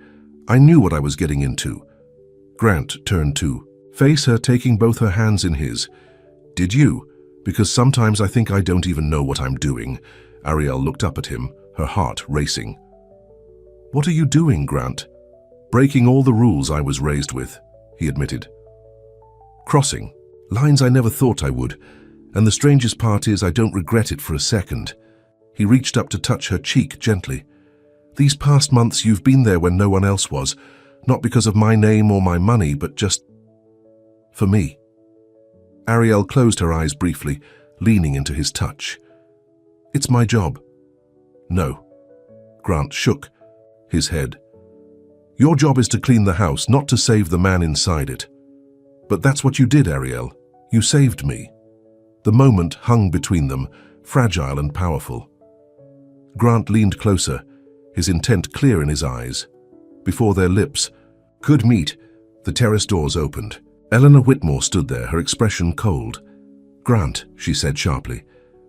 I knew what I was getting into. Grant turned to face her, taking both her hands in his. Did you? Because sometimes I think I don't even know what I'm doing. Ariel looked up at him, her heart racing. What are you doing, Grant? Breaking all the rules I was raised with, he admitted. Crossing lines I never thought I would, and the strangest part is I don't regret it for a second. He reached up to touch her cheek gently. These past months you've been there when no one else was, not because of my name or my money, but just for me. Ariel closed her eyes briefly, leaning into his touch. It's my job. No. Grant shook his head. Your job is to clean the house, not to save the man inside it. But that's what you did, Ariel. You saved me. The moment hung between them, fragile and powerful. Grant leaned closer, his intent clear in his eyes. Before their lips could meet, the terrace doors opened. Eleanor Whitmore stood there, her expression cold. Grant, she said sharply,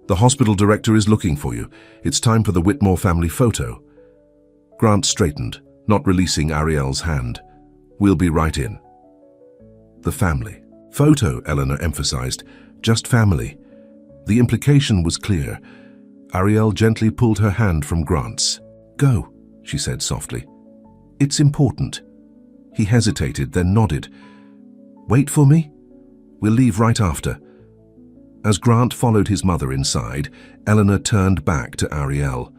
the hospital director is looking for you. It's time for the Whitmore family photo. Grant straightened, not releasing Ariel's hand. We'll be right in. The family photo, Eleanor emphasized, just family. The implication was clear. Ariel gently pulled her hand from Grant's. Go, she said softly. It's important. He hesitated, then nodded. Wait for me? We'll leave right after. As Grant followed his mother inside, Eleanor turned back to Ariel.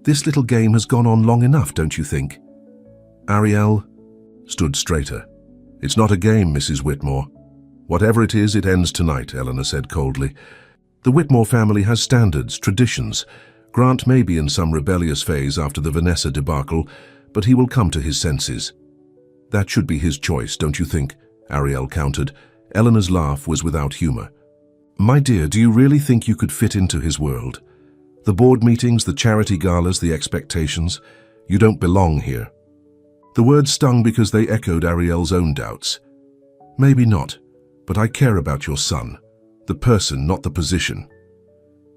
This little game has gone on long enough, don't you think? Ariel stood straighter. It's not a game, Mrs. Whitmore. Whatever it is, it ends tonight, Eleanor said coldly. The Whitmore family has standards, traditions. Grant may be in some rebellious phase after the Vanessa debacle, but he will come to his senses. That should be his choice, don't you think? Ariel countered. Eleanor's laugh was without humor. My dear, do you really think you could fit into his world? The board meetings, the charity galas, the expectations. You don't belong here. The words stung because they echoed Ariel's own doubts. Maybe not, but I care about your son. The person, not the position.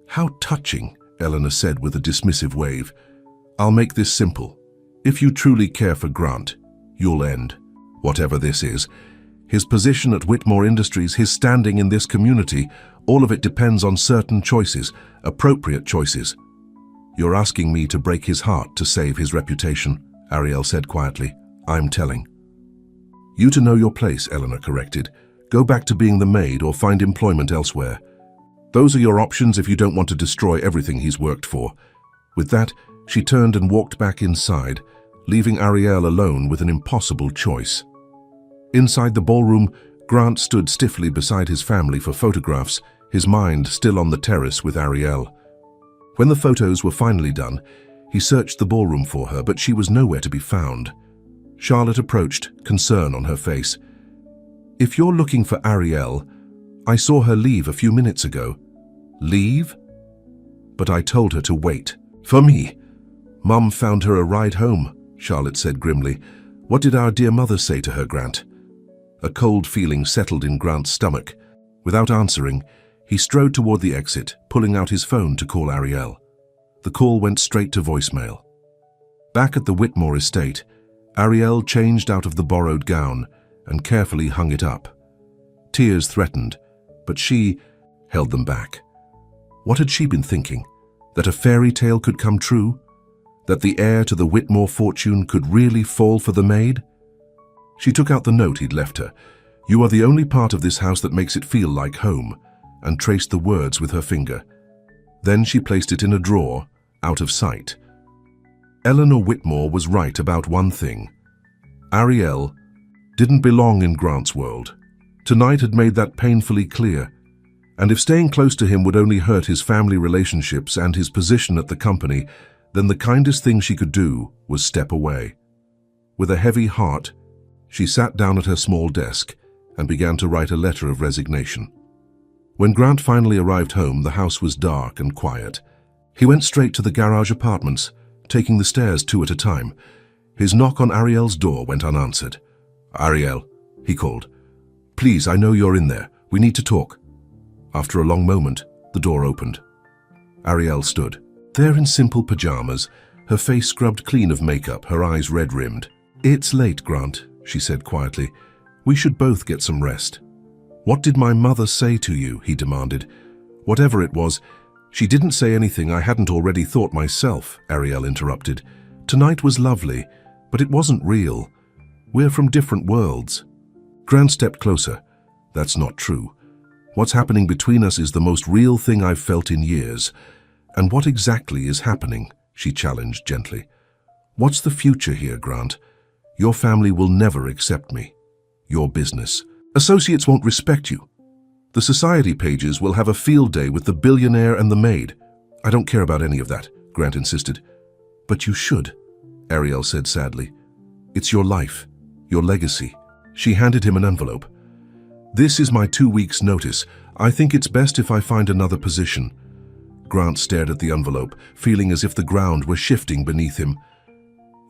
How touching, Eleanor said with a dismissive wave. I'll make this simple. If you truly care for Grant, you'll end, whatever this is. His position at Whitmore Industries, his standing in this community, all of it depends on certain choices, appropriate choices. You're asking me to break his heart to save his reputation, Ariel said quietly. I'm telling. You to know your place, Eleanor corrected. Go back to being the maid or find employment elsewhere. Those are your options if you don't want to destroy everything he's worked for. With that, she turned and walked back inside, leaving Ariel alone with an impossible choice. Inside the ballroom, Grant stood stiffly beside his family for photographs, his mind still on the terrace with Ariel. When the photos were finally done, he searched the ballroom for her, but she was nowhere to be found. Charlotte approached, concern on her face. If you're looking for Ariel, I saw her leave a few minutes ago. Leave? But I told her to wait. For me. Mum found her a ride home, Charlotte said grimly. What did our dear mother say to her, Grant? A cold feeling settled in Grant's stomach. Without answering, he strode toward the exit, pulling out his phone to call Ariel. The call went straight to voicemail. Back at the Whitmore estate, Ariel changed out of the borrowed gown and carefully hung it up. Tears threatened, but she held them back. What had she been thinking? That a fairy tale could come true? That the heir to the Whitmore fortune could really fall for the maid? She took out the note he'd left her. You are the only part of this house that makes it feel like home, and traced the words with her finger. Then she placed it in a drawer, out of sight. Eleanor Whitmore was right about one thing. Ariel didn't belong in Grant's world. Tonight had made that painfully clear. And if staying close to him would only hurt his family relationships and his position at the company, then the kindest thing she could do was step away. With a heavy heart, she sat down at her small desk and began to write a letter of resignation. When Grant finally arrived home, the house was dark and quiet. He went straight to the garage apartments, taking the stairs 2 at a time. His knock on Ariel's door went unanswered. Ariel, he called. Please, I know you're in there. We need to talk. After a long moment, the door opened. Ariel stood. There in simple pajamas, her face scrubbed clean of makeup, her eyes red-rimmed. "It's late, Grant," she said quietly. "We should both get some rest." "What did my mother say to you?" he demanded. "Whatever it was, she didn't say anything I hadn't already thought myself," Ariel interrupted. "Tonight was lovely, but it wasn't real. We're from different worlds." Grant stepped closer. "That's not true. What's happening between us is the most real thing I've felt in years." "And what exactly is happening?" she challenged gently. "What's the future here, Grant? Your family will never accept me. Your business. Associates won't respect you. The society pages will have a field day with the billionaire and the maid." "I don't care about any of that," Grant insisted. "But you should," Ariel said sadly. "It's your life, your legacy." She handed him an envelope. "This is my 2 weeks' notice. I think it's best if I find another position." Grant stared at the envelope, feeling as if the ground were shifting beneath him.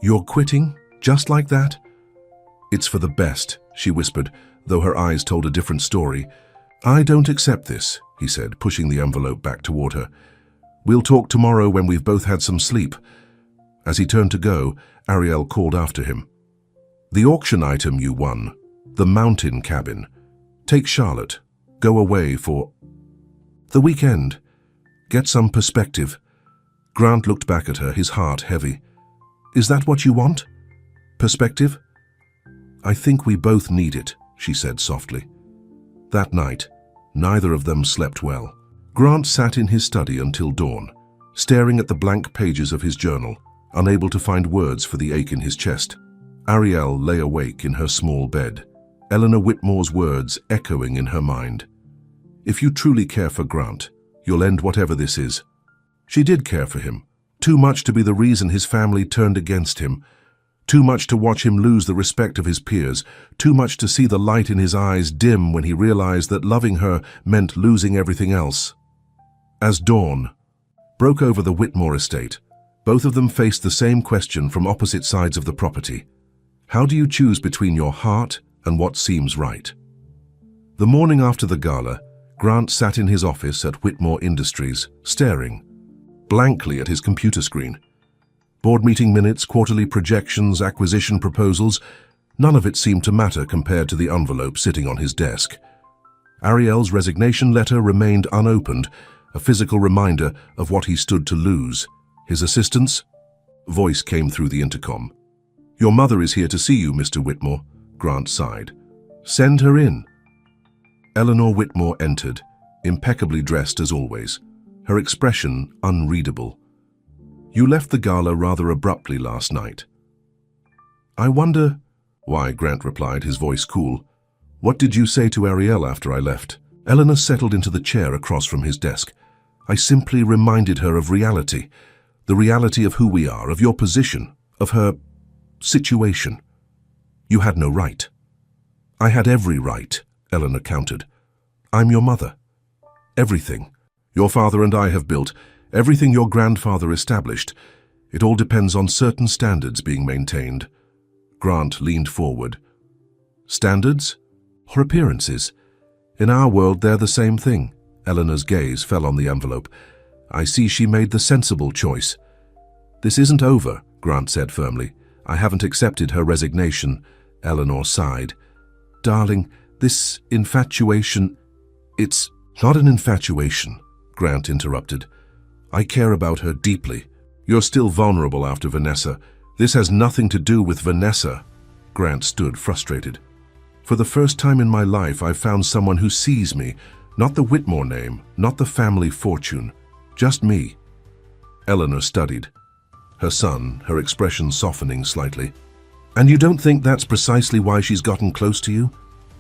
"You're quitting? Just like that?" "It's for the best," she whispered, though her eyes told a different story. "I don't accept this," he said, pushing the envelope back toward her. "We'll talk tomorrow when we've both had some sleep." As he turned to go, Ariel called after him. "The auction item you won, the mountain cabin. Take Charlotte. Go away for the weekend. Get some perspective." Grant looked back at her, his heart heavy. "Is that what you want? Perspective?" "I think we both need it," she said softly. That night, neither of them slept well. Grant sat in his study until dawn, staring at the blank pages of his journal, unable to find words for the ache in his chest. Ariel lay awake in her small bed, Eleanor Whitmore's words echoing in her mind. "If you truly care for Grant, you'll end whatever this is." She did care for him, too much to be the reason his family turned against him, too much to watch him lose the respect of his peers, too much to see the light in his eyes dim when he realized that loving her meant losing everything else. As dawn broke over the Whitmore estate, both of them faced the same question from opposite sides of the property. How do you choose between your heart and what seems right? The morning after the gala, Grant sat in his office at Whitmore Industries, staring blankly at his computer screen. Board meeting minutes, quarterly projections, acquisition proposals, none of it seemed to matter compared to the envelope sitting on his desk. Ariel's resignation letter remained unopened, a physical reminder of what he stood to lose. His assistant's voice came through the intercom. "Your mother is here to see you, Mr. Whitmore," Grant sighed. "Send her in." Eleanor Whitmore entered, impeccably dressed as always, her expression unreadable. "You left the gala rather abruptly last night." "I wonder—" "Why," Grant replied, his voice cool. "What did you say to Ariel after I left?" Eleanor settled into the chair across from his desk. "I simply reminded her of reality, the reality of who we are, of your position, of her situation. You had no right." "I had every right," Eleanor countered. "I'm your mother. Everything your father and I have built, everything your grandfather established, it all depends on certain standards being maintained." Grant leaned forward. "Standards? Or appearances? In our world, they're the same thing." Eleanor's gaze fell on the envelope. "I see she made the sensible choice." "This isn't over," Grant said firmly. "I haven't accepted her resignation." Eleanor sighed. "Darling, this infatuation—" "It's not an infatuation," Grant interrupted. "I care about her deeply. You're still vulnerable after Vanessa. This has nothing to do with Vanessa." Grant stood frustrated. "For the first time in my life, I've found someone who sees me, not the Whitmore name, not the family fortune, just me." Eleanor studied, her son, her expression softening slightly. "And you don't think that's precisely why she's gotten close to you?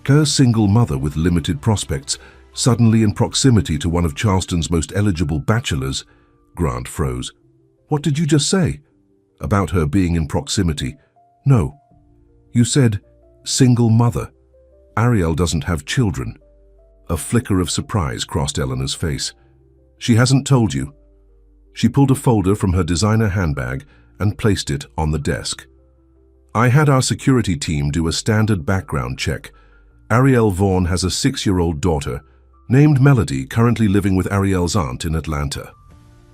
Her single mother with limited prospects, suddenly in proximity to one of Charleston's most eligible bachelors." Grant froze. "What did you just say?" "About her being in proximity." "No. You said single mother. Ariel doesn't have children." A flicker of surprise crossed Eleanor's face. "She hasn't told you." She pulled a folder from her designer handbag and placed it on the desk. "I had our security team do a standard background check. Ariel Vaughn has a 6-year-old daughter, named Melody, currently living with Ariel's aunt in Atlanta."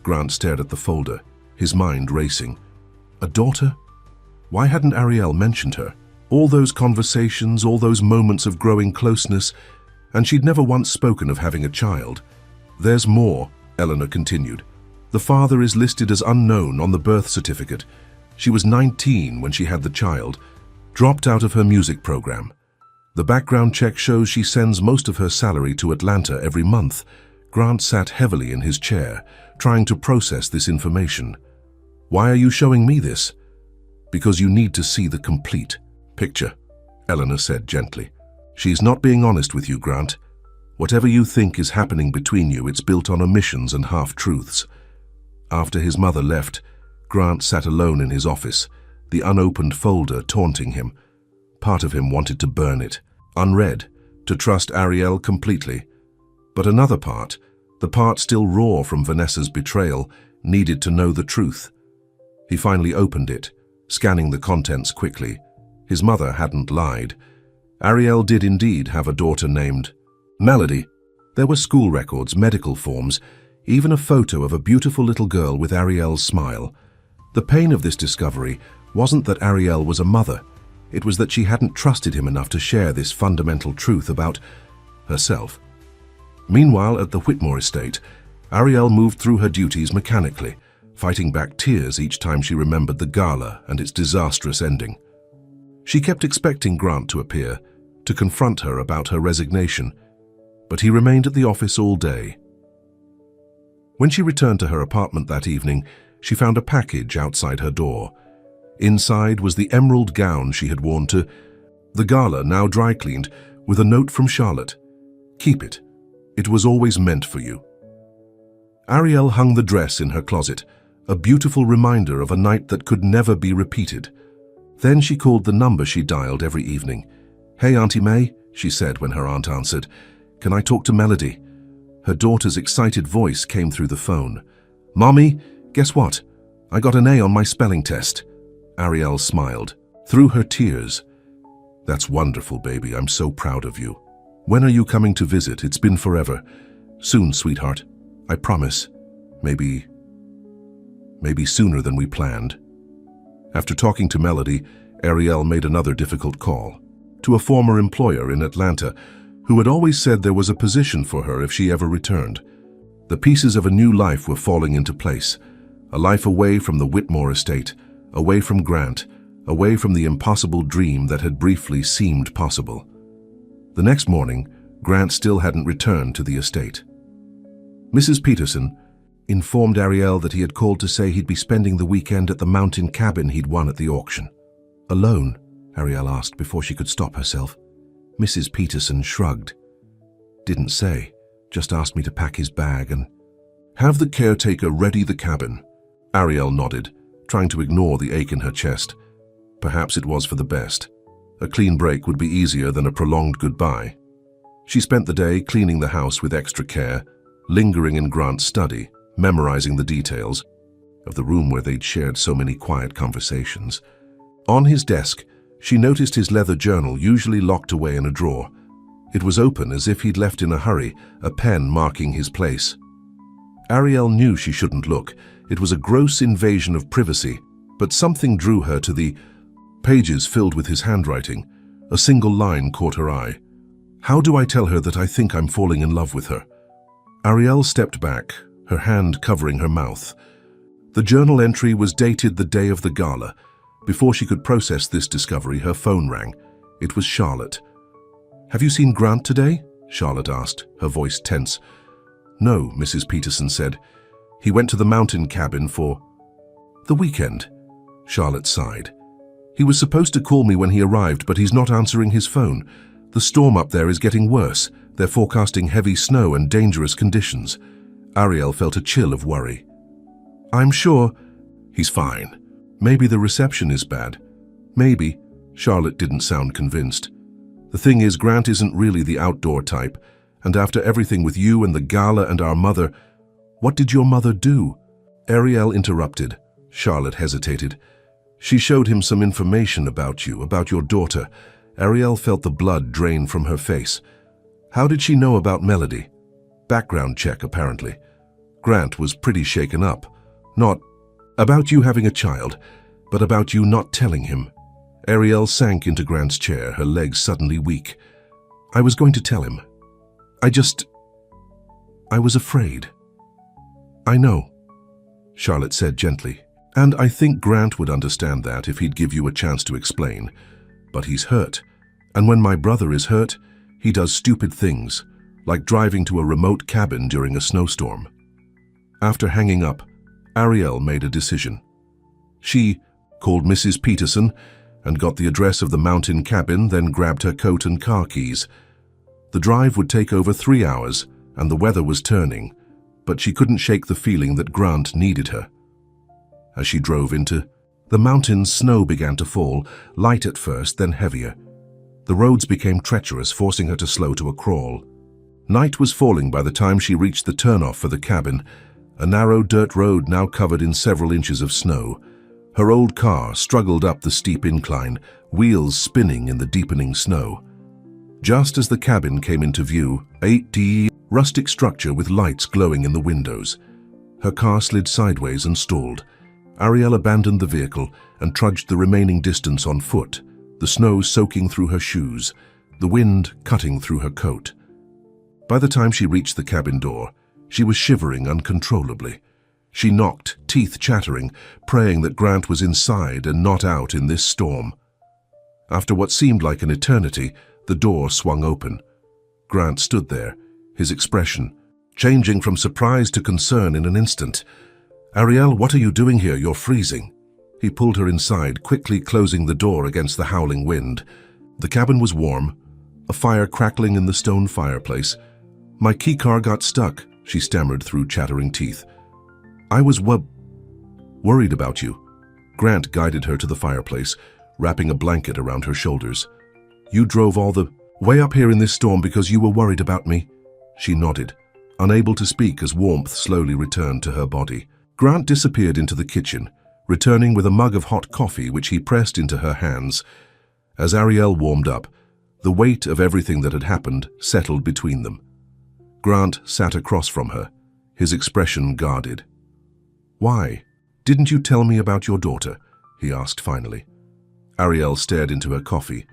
Grant stared at the folder, his mind racing. A daughter? Why hadn't Ariel mentioned her? All those conversations, all those moments of growing closeness, and she'd never once spoken of having a child. There's more, Eleanor continued. The father is listed as unknown on the birth certificate. She was 19 when she had the child, dropped out of her music program. The background check shows she sends most of her salary to Atlanta every month. Grant sat heavily in his chair, trying to process this information. Why are you showing me this? Because you need to see the complete picture, Eleanor said gently. She's not being honest with you, Grant. Whatever you think is happening between you, it's built on omissions and half-truths. After his mother left, Grant sat alone in his office, the unopened folder taunting him. Part of him wanted to burn it, unread, to trust Ariel completely. But another part, the part still raw from Vanessa's betrayal, needed to know the truth. He finally opened it, scanning the contents quickly. His mother hadn't lied. Ariel did indeed have a daughter named Melody. There were school records, medical forms, even a photo of a beautiful little girl with Ariel's smile. The pain of this discovery wasn't that Ariel was a mother. It was that she hadn't trusted him enough to share this fundamental truth about herself. Meanwhile, at the Whitmore estate, Ariel moved through her duties mechanically, fighting back tears each time she remembered the gala and its disastrous ending. She kept expecting Grant to appear, to confront her about her resignation, but he remained at the office all day. When she returned to her apartment that evening, she found a package outside her door. Inside was the emerald gown she had worn to the gala, now dry cleaned, with a note from Charlotte. Keep it. It was always meant for you. Ariel hung the dress in her closet, a beautiful reminder of a night that could never be repeated. Then she called the number she dialed every evening. "Hey, Auntie May," she said when her aunt answered. "Can I talk to Melody?" Her daughter's excited voice came through the phone. "Mommy, guess what? I got an A on my spelling test." Ariel smiled, through her tears. "That's wonderful, baby. I'm so proud of you. When are you coming to visit? It's been forever." "Soon, sweetheart. I promise. Maybe sooner than we planned." After talking to Melody, Ariel made another difficult call. To a former employer in Atlanta, who had always said there was a position for her if she ever returned. The pieces of a new life were falling into place. A life away from the Whitmore estate, away from Grant, away from the impossible dream that had briefly seemed possible. The next morning, Grant still hadn't returned to the estate. Mrs. Peterson informed Ariel that he had called to say he'd be spending the weekend at the mountain cabin he'd won at the auction. "Alone?" Ariel asked before she could stop herself. Mrs. Peterson shrugged. "Didn't say, just asked me to pack his bag and have the caretaker ready the cabin." Ariel nodded, trying to ignore the ache in her chest. Perhaps it was for the best. A clean break would be easier than a prolonged goodbye. She spent the day cleaning the house with extra care, lingering in Grant's study, memorizing the details of the room where they'd shared so many quiet conversations. On his desk, she noticed his leather journal, usually locked away in a drawer. It was open as if he'd left in a hurry, a pen marking his place. Ariel knew she shouldn't look. It was a gross invasion of privacy, but something drew her to the pages filled with his handwriting. A single line caught her eye. "How do I tell her that I think I'm falling in love with her?" Ariel stepped back, her hand covering her mouth. The journal entry was dated the day of the gala. Before she could process this discovery, her phone rang. It was Charlotte. "Have you seen Grant today?" Charlotte asked, her voice tense. "No," Mrs. Peterson said. "He went to the mountain cabin for the weekend." Charlotte sighed. "He was supposed to call me when he arrived, but he's not answering his phone. The storm up there is getting worse. They're forecasting heavy snow and dangerous conditions." Ariel felt a chill of worry. "I'm sure he's fine. Maybe the reception is bad. Maybe." Charlotte didn't sound convinced. "The thing is, Grant isn't really the outdoor type, and after everything with you and the gala and our mother—" "What did your mother do?" Ariel interrupted. Charlotte hesitated. "She showed him some information about you, about your daughter." Ariel felt the blood drain from her face. "How did she know about Melody?" "Background check, apparently. Grant was pretty shaken up. Not about you having a child. But about you not telling him. Ariel sank into Grant's chair, her legs suddenly weak. I was going to tell him. I was afraid. I know, Charlotte said gently. And I think Grant would understand that if he'd give you a chance to explain. But he's hurt. And when my brother is hurt, he does stupid things, like driving to a remote cabin during a snowstorm. After hanging up, Ariel made a decision. She called Mrs. Peterson and got the address of the mountain cabin, then grabbed her coat and car keys. The drive would take over 3 hours, and the weather was turning, but she couldn't shake the feeling that Grant needed her. As she drove into the mountains, snow began to fall, light at first, then heavier. The roads became treacherous, forcing her to slow to a crawl. Night was falling by the time she reached the turnoff for the cabin, a narrow dirt road now covered in several inches of snow. Her old car struggled up the steep incline, wheels spinning in the deepening snow. Just as the cabin came into view, a rustic structure with lights glowing in the windows. Her car slid sideways and stalled. Ariel abandoned the vehicle and trudged the remaining distance on foot, the snow soaking through her shoes, the wind cutting through her coat. By the time she reached the cabin door, she was shivering uncontrollably. She knocked, teeth chattering, praying that Grant was inside and not out in this storm. After what seemed like an eternity, the door swung open. Grant stood there, his expression changing from surprise to concern in an instant. "Ariel, what are you doing here? You're freezing." He pulled her inside, quickly closing the door against the howling wind. The cabin was warm, a fire crackling in the stone fireplace. "My keycar got stuck," she stammered through chattering teeth. "I was worried about you." Grant guided her to the fireplace, wrapping a blanket around her shoulders. "You drove all the way up here in this storm because you were worried about me?" She nodded, unable to speak as warmth slowly returned to her body. Grant disappeared into the kitchen, returning with a mug of hot coffee which he pressed into her hands. As Ariel warmed up, the weight of everything that had happened settled between them. Grant sat across from her, his expression guarded. "Why? Didn't you tell me about your daughter?" he asked finally. Ariel stared into her coffee.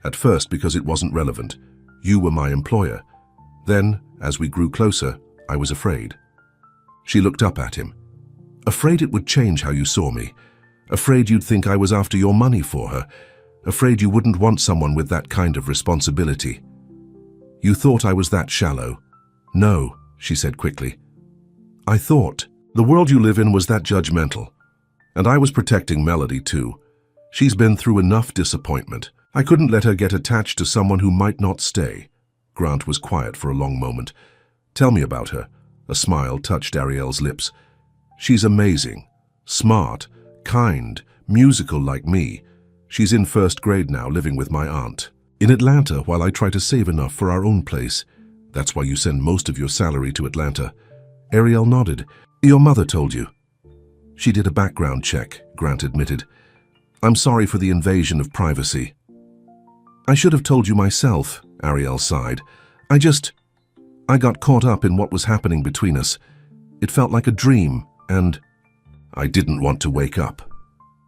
"At first because it wasn't relevant. You were my employer. Then, as we grew closer, I was afraid." She looked up at him. "Afraid it would change how you saw me. Afraid you'd think I was after your money for her. Afraid you wouldn't want someone with that kind of responsibility. You thought I was that shallow." "No," she said quickly. "I thought the world you live in was that judgmental. And I was protecting Melody too. She's been through enough disappointment. I couldn't let her get attached to someone who might not stay." Grant was quiet for a long moment. "Tell me about her." A smile touched Ariel's lips. "She's amazing, smart, kind, musical like me. She's in first grade now, living with my aunt in Atlanta while I try to save enough for our own place. That's why you send most of your salary to Atlanta." Ariel nodded. "Your mother told you?" "She did a background check," Grant admitted. "I'm sorry for the invasion of privacy." "I should have told you myself," Ariel sighed. I got caught up in what was happening between us. It felt like a dream, and I didn't want to wake up."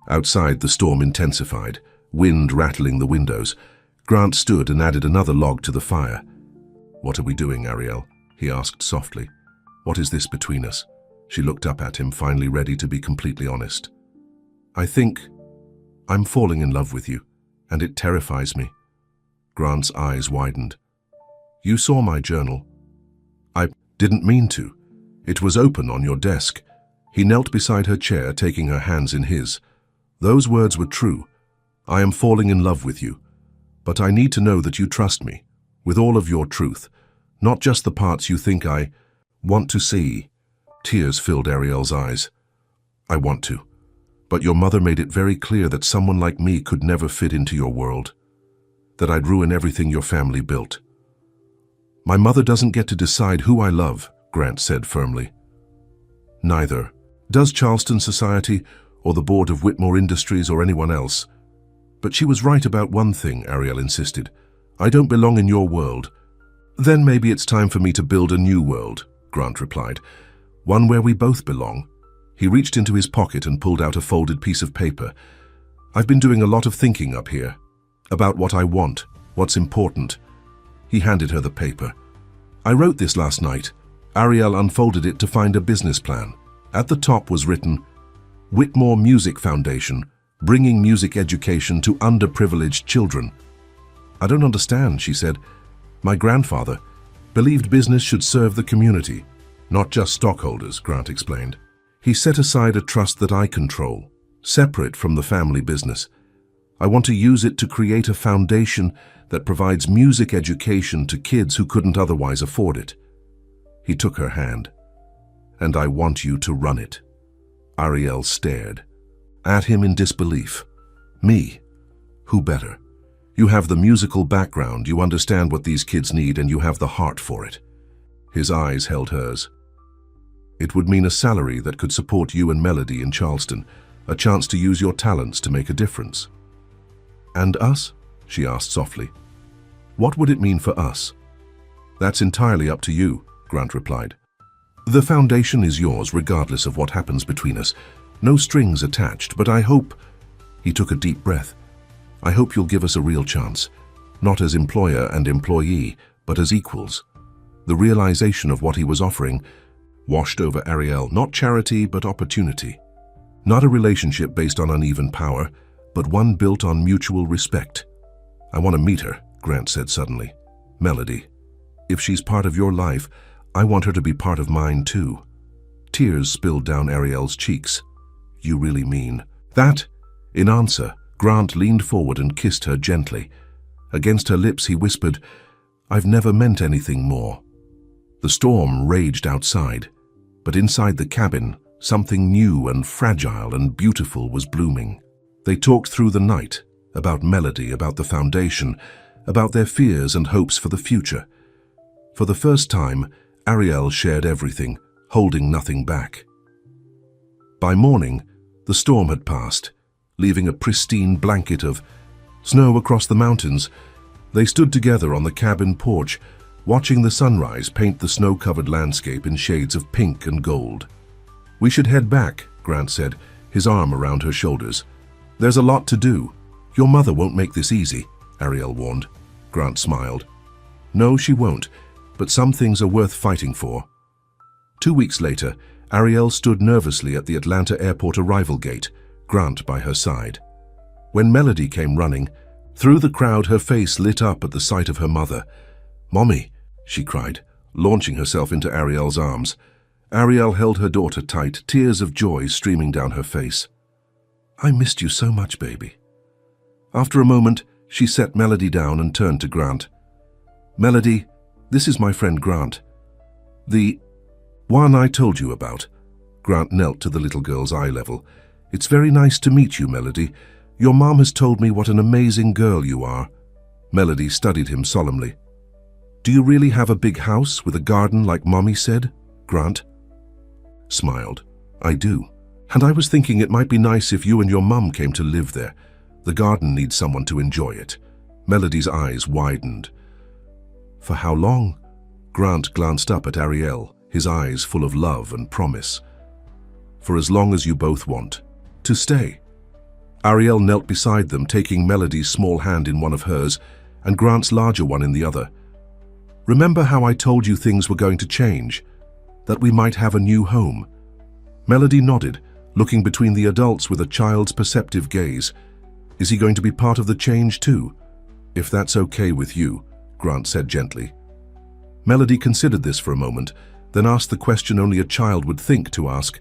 Outside, the storm intensified, wind rattling the windows. Grant stood and added another log to the fire. "What are we doing, Ariel?" he asked softly. "What is this between us?" She looked up at him, finally ready to be completely honest. "I think I'm falling in love with you, and it terrifies me." Grant's eyes widened. "You saw my journal." "I didn't mean to. It was open on your desk." He knelt beside her chair, taking her hands in his. "Those words were true. I am falling in love with you. But I need to know that you trust me, with all of your truth, not just the parts you think I want to see." Tears filled Ariel's eyes. "I want to. But your mother made it very clear that someone like me could never fit into your world, that I'd ruin everything your family built." "My mother doesn't get to decide who I love," Grant said firmly. "Neither does Charleston Society or the board of Whitmore Industries or anyone else. But she was right about one thing," Ariel insisted. "I don't belong in your world." "Then maybe it's time for me to build a new world," Grant replied. "One where we both belong." He reached into his pocket and pulled out a folded piece of paper. "I've been doing a lot of thinking up here. About what I want, what's important." He handed her the paper. "I wrote this last night." Ariel unfolded it to find a business plan. At the top was written, "Whitmore Music Foundation, bringing music education to underprivileged children." "I don't understand," she said. "My grandfather believed business should serve the community, not just stockholders," Grant explained. "He set aside a trust that I control, separate from the family business. I want to use it to create a foundation that provides music education to kids who couldn't otherwise afford it." He took her hand. "And I want you to run it." Ariel stared at him in disbelief. "Me? Who better? You have the musical background, you understand what these kids need, and you have the heart for it." His eyes held hers. "It would mean a salary that could support you and Melody in Charleston, a chance to use your talents to make a difference." "And us?" she asked softly. "What would it mean for us?" "That's entirely up to you," Grant replied. "The foundation is yours regardless of what happens between us. No strings attached, but I hope—" He took a deep breath. "I hope you'll give us a real chance, not as employer and employee, but as equals." The realization of what he was offering washed over Ariel, not charity, but opportunity. Not a relationship based on uneven power, but one built on mutual respect. "I want to meet her," Grant said suddenly. "Melody. If she's part of your life, I want her to be part of mine too." Tears spilled down Ariel's cheeks. "You really mean that?" In answer, Grant leaned forward and kissed her gently. Against her lips he whispered, "I've never meant anything more." The storm raged outside, but inside the cabin, something new and fragile and beautiful was blooming. They talked through the night, about Melody, about the foundation, about their fears and hopes for the future. For the first time, Ariel shared everything, holding nothing back. By morning, the storm had passed, leaving a pristine blanket of snow across the mountains. They stood together on the cabin porch, watching the sunrise paint the snow-covered landscape in shades of pink and gold. "We should head back," Grant said, his arm around her shoulders. "There's a lot to do. Your mother won't make this easy," Ariel warned. Grant smiled. "No, she won't, but some things are worth fighting for." 2 weeks later, Ariel stood nervously at the Atlanta airport arrival gate, Grant by her side. When Melody came running, through the crowd her face lit up at the sight of her mother. "Mommy," she cried, launching herself into Ariel's arms. Ariel held her daughter tight, tears of joy streaming down her face. "I missed you so much, baby." After a moment, she set Melody down and turned to Grant. "Melody, this is my friend Grant. The one I told you about." Grant knelt to the little girl's eye level. "It's very nice to meet you, Melody. Your mom has told me what an amazing girl you are." Melody studied him solemnly. "Do you really have a big house with a garden like Mommy said?" Grant smiled. "I do. And I was thinking it might be nice if you and your mum came to live there. The garden needs someone to enjoy it." Melody's eyes widened. "For how long?" Grant glanced up at Ariel, his eyes full of love and promise. "For as long as you both want. To stay." Ariel knelt beside them, taking Melody's small hand in one of hers and Grant's larger one in the other. "Remember how I told you things were going to change? That we might have a new home?" Melody nodded, looking between the adults with a child's perceptive gaze. "Is he going to be part of the change too?" "If that's okay with you," Grant said gently. Melody considered this for a moment, then asked the question only a child would think to ask.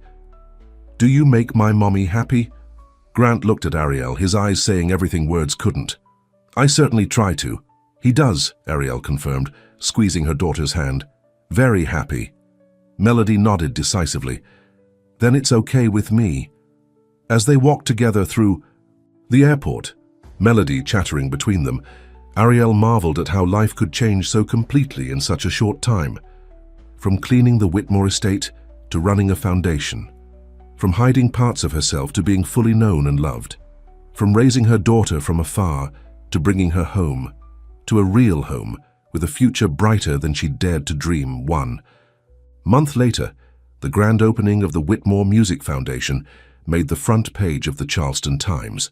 "Do you make my mommy happy?" Grant looked at Ariel, his eyes saying everything words couldn't. "I certainly try to." "He does," Ariel confirmed, squeezing her daughter's hand. "Very happy." Melody nodded decisively. "Then it's okay with me." As they walked together through the airport, Melody chattering between them, Ariel marveled at how life could change so completely in such a short time. From cleaning the Whitmore estate to running a foundation. From hiding parts of herself to being fully known and loved. From raising her daughter from afar to bringing her home. To a real home with a future brighter than she dared to dream. 1 month later, The grand opening of the Whitmore Music Foundation made the front page of the Charleston Times.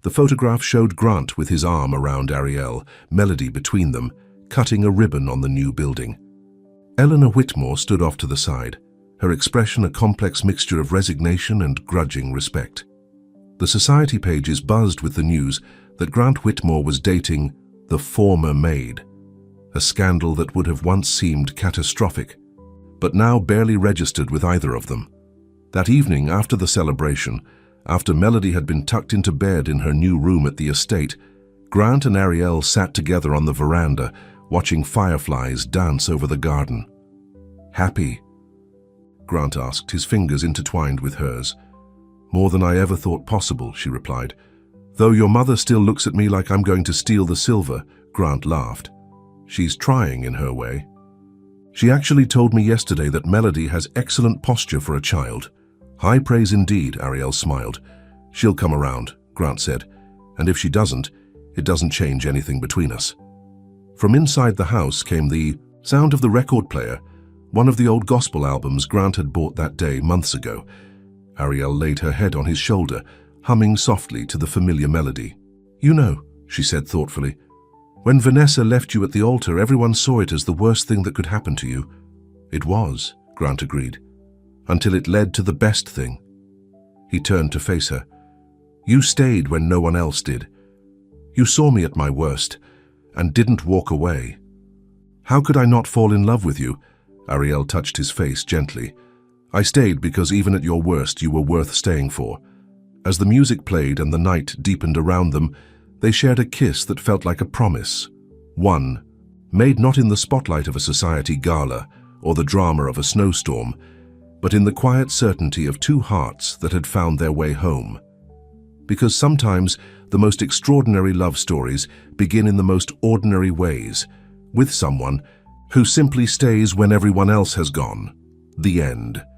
The photograph showed Grant with his arm around Ariel, Melody between them, cutting a ribbon on the new building. Eleanor Whitmore stood off to the side, her expression a complex mixture of resignation and grudging respect. The society pages buzzed with the news that Grant Whitmore was dating the former Maid, a scandal that would have once seemed catastrophic, but now barely registered with either of them. That evening, after the celebration, after Melody had been tucked into bed in her new room at the estate, Grant and Ariel sat together on the veranda, watching fireflies dance over the garden. "Happy?" Grant asked, his fingers intertwined with hers. "More than I ever thought possible," she replied. "Though your mother still looks at me like I'm going to steal the silver," Grant laughed. "She's trying in her way. She actually told me yesterday that Melody has excellent posture for a child." "High praise indeed," Ariel smiled. "She'll come around," Grant said, "and if she doesn't, it doesn't change anything between us." From inside the house came the sound of the record player, one of the old gospel albums Grant had bought that day months ago. Ariel laid her head on his shoulder, humming softly to the familiar melody. "You know," she said thoughtfully, "when Vanessa left you at the altar, everyone saw it as the worst thing that could happen to you." "It was," Grant agreed, "until it led to the best thing." He turned to face her. "You stayed when no one else did. You saw me at my worst and didn't walk away." "How could I not fall in love with you?" Ariel touched his face gently. "I stayed because even at your worst you were worth staying for." As the music played and the night deepened around them, they shared a kiss that felt like a promise. One, made not in the spotlight of a society gala or the drama of a snowstorm, but in the quiet certainty of two hearts that had found their way home. Because sometimes the most extraordinary love stories begin in the most ordinary ways, with someone who simply stays when everyone else has gone. The end.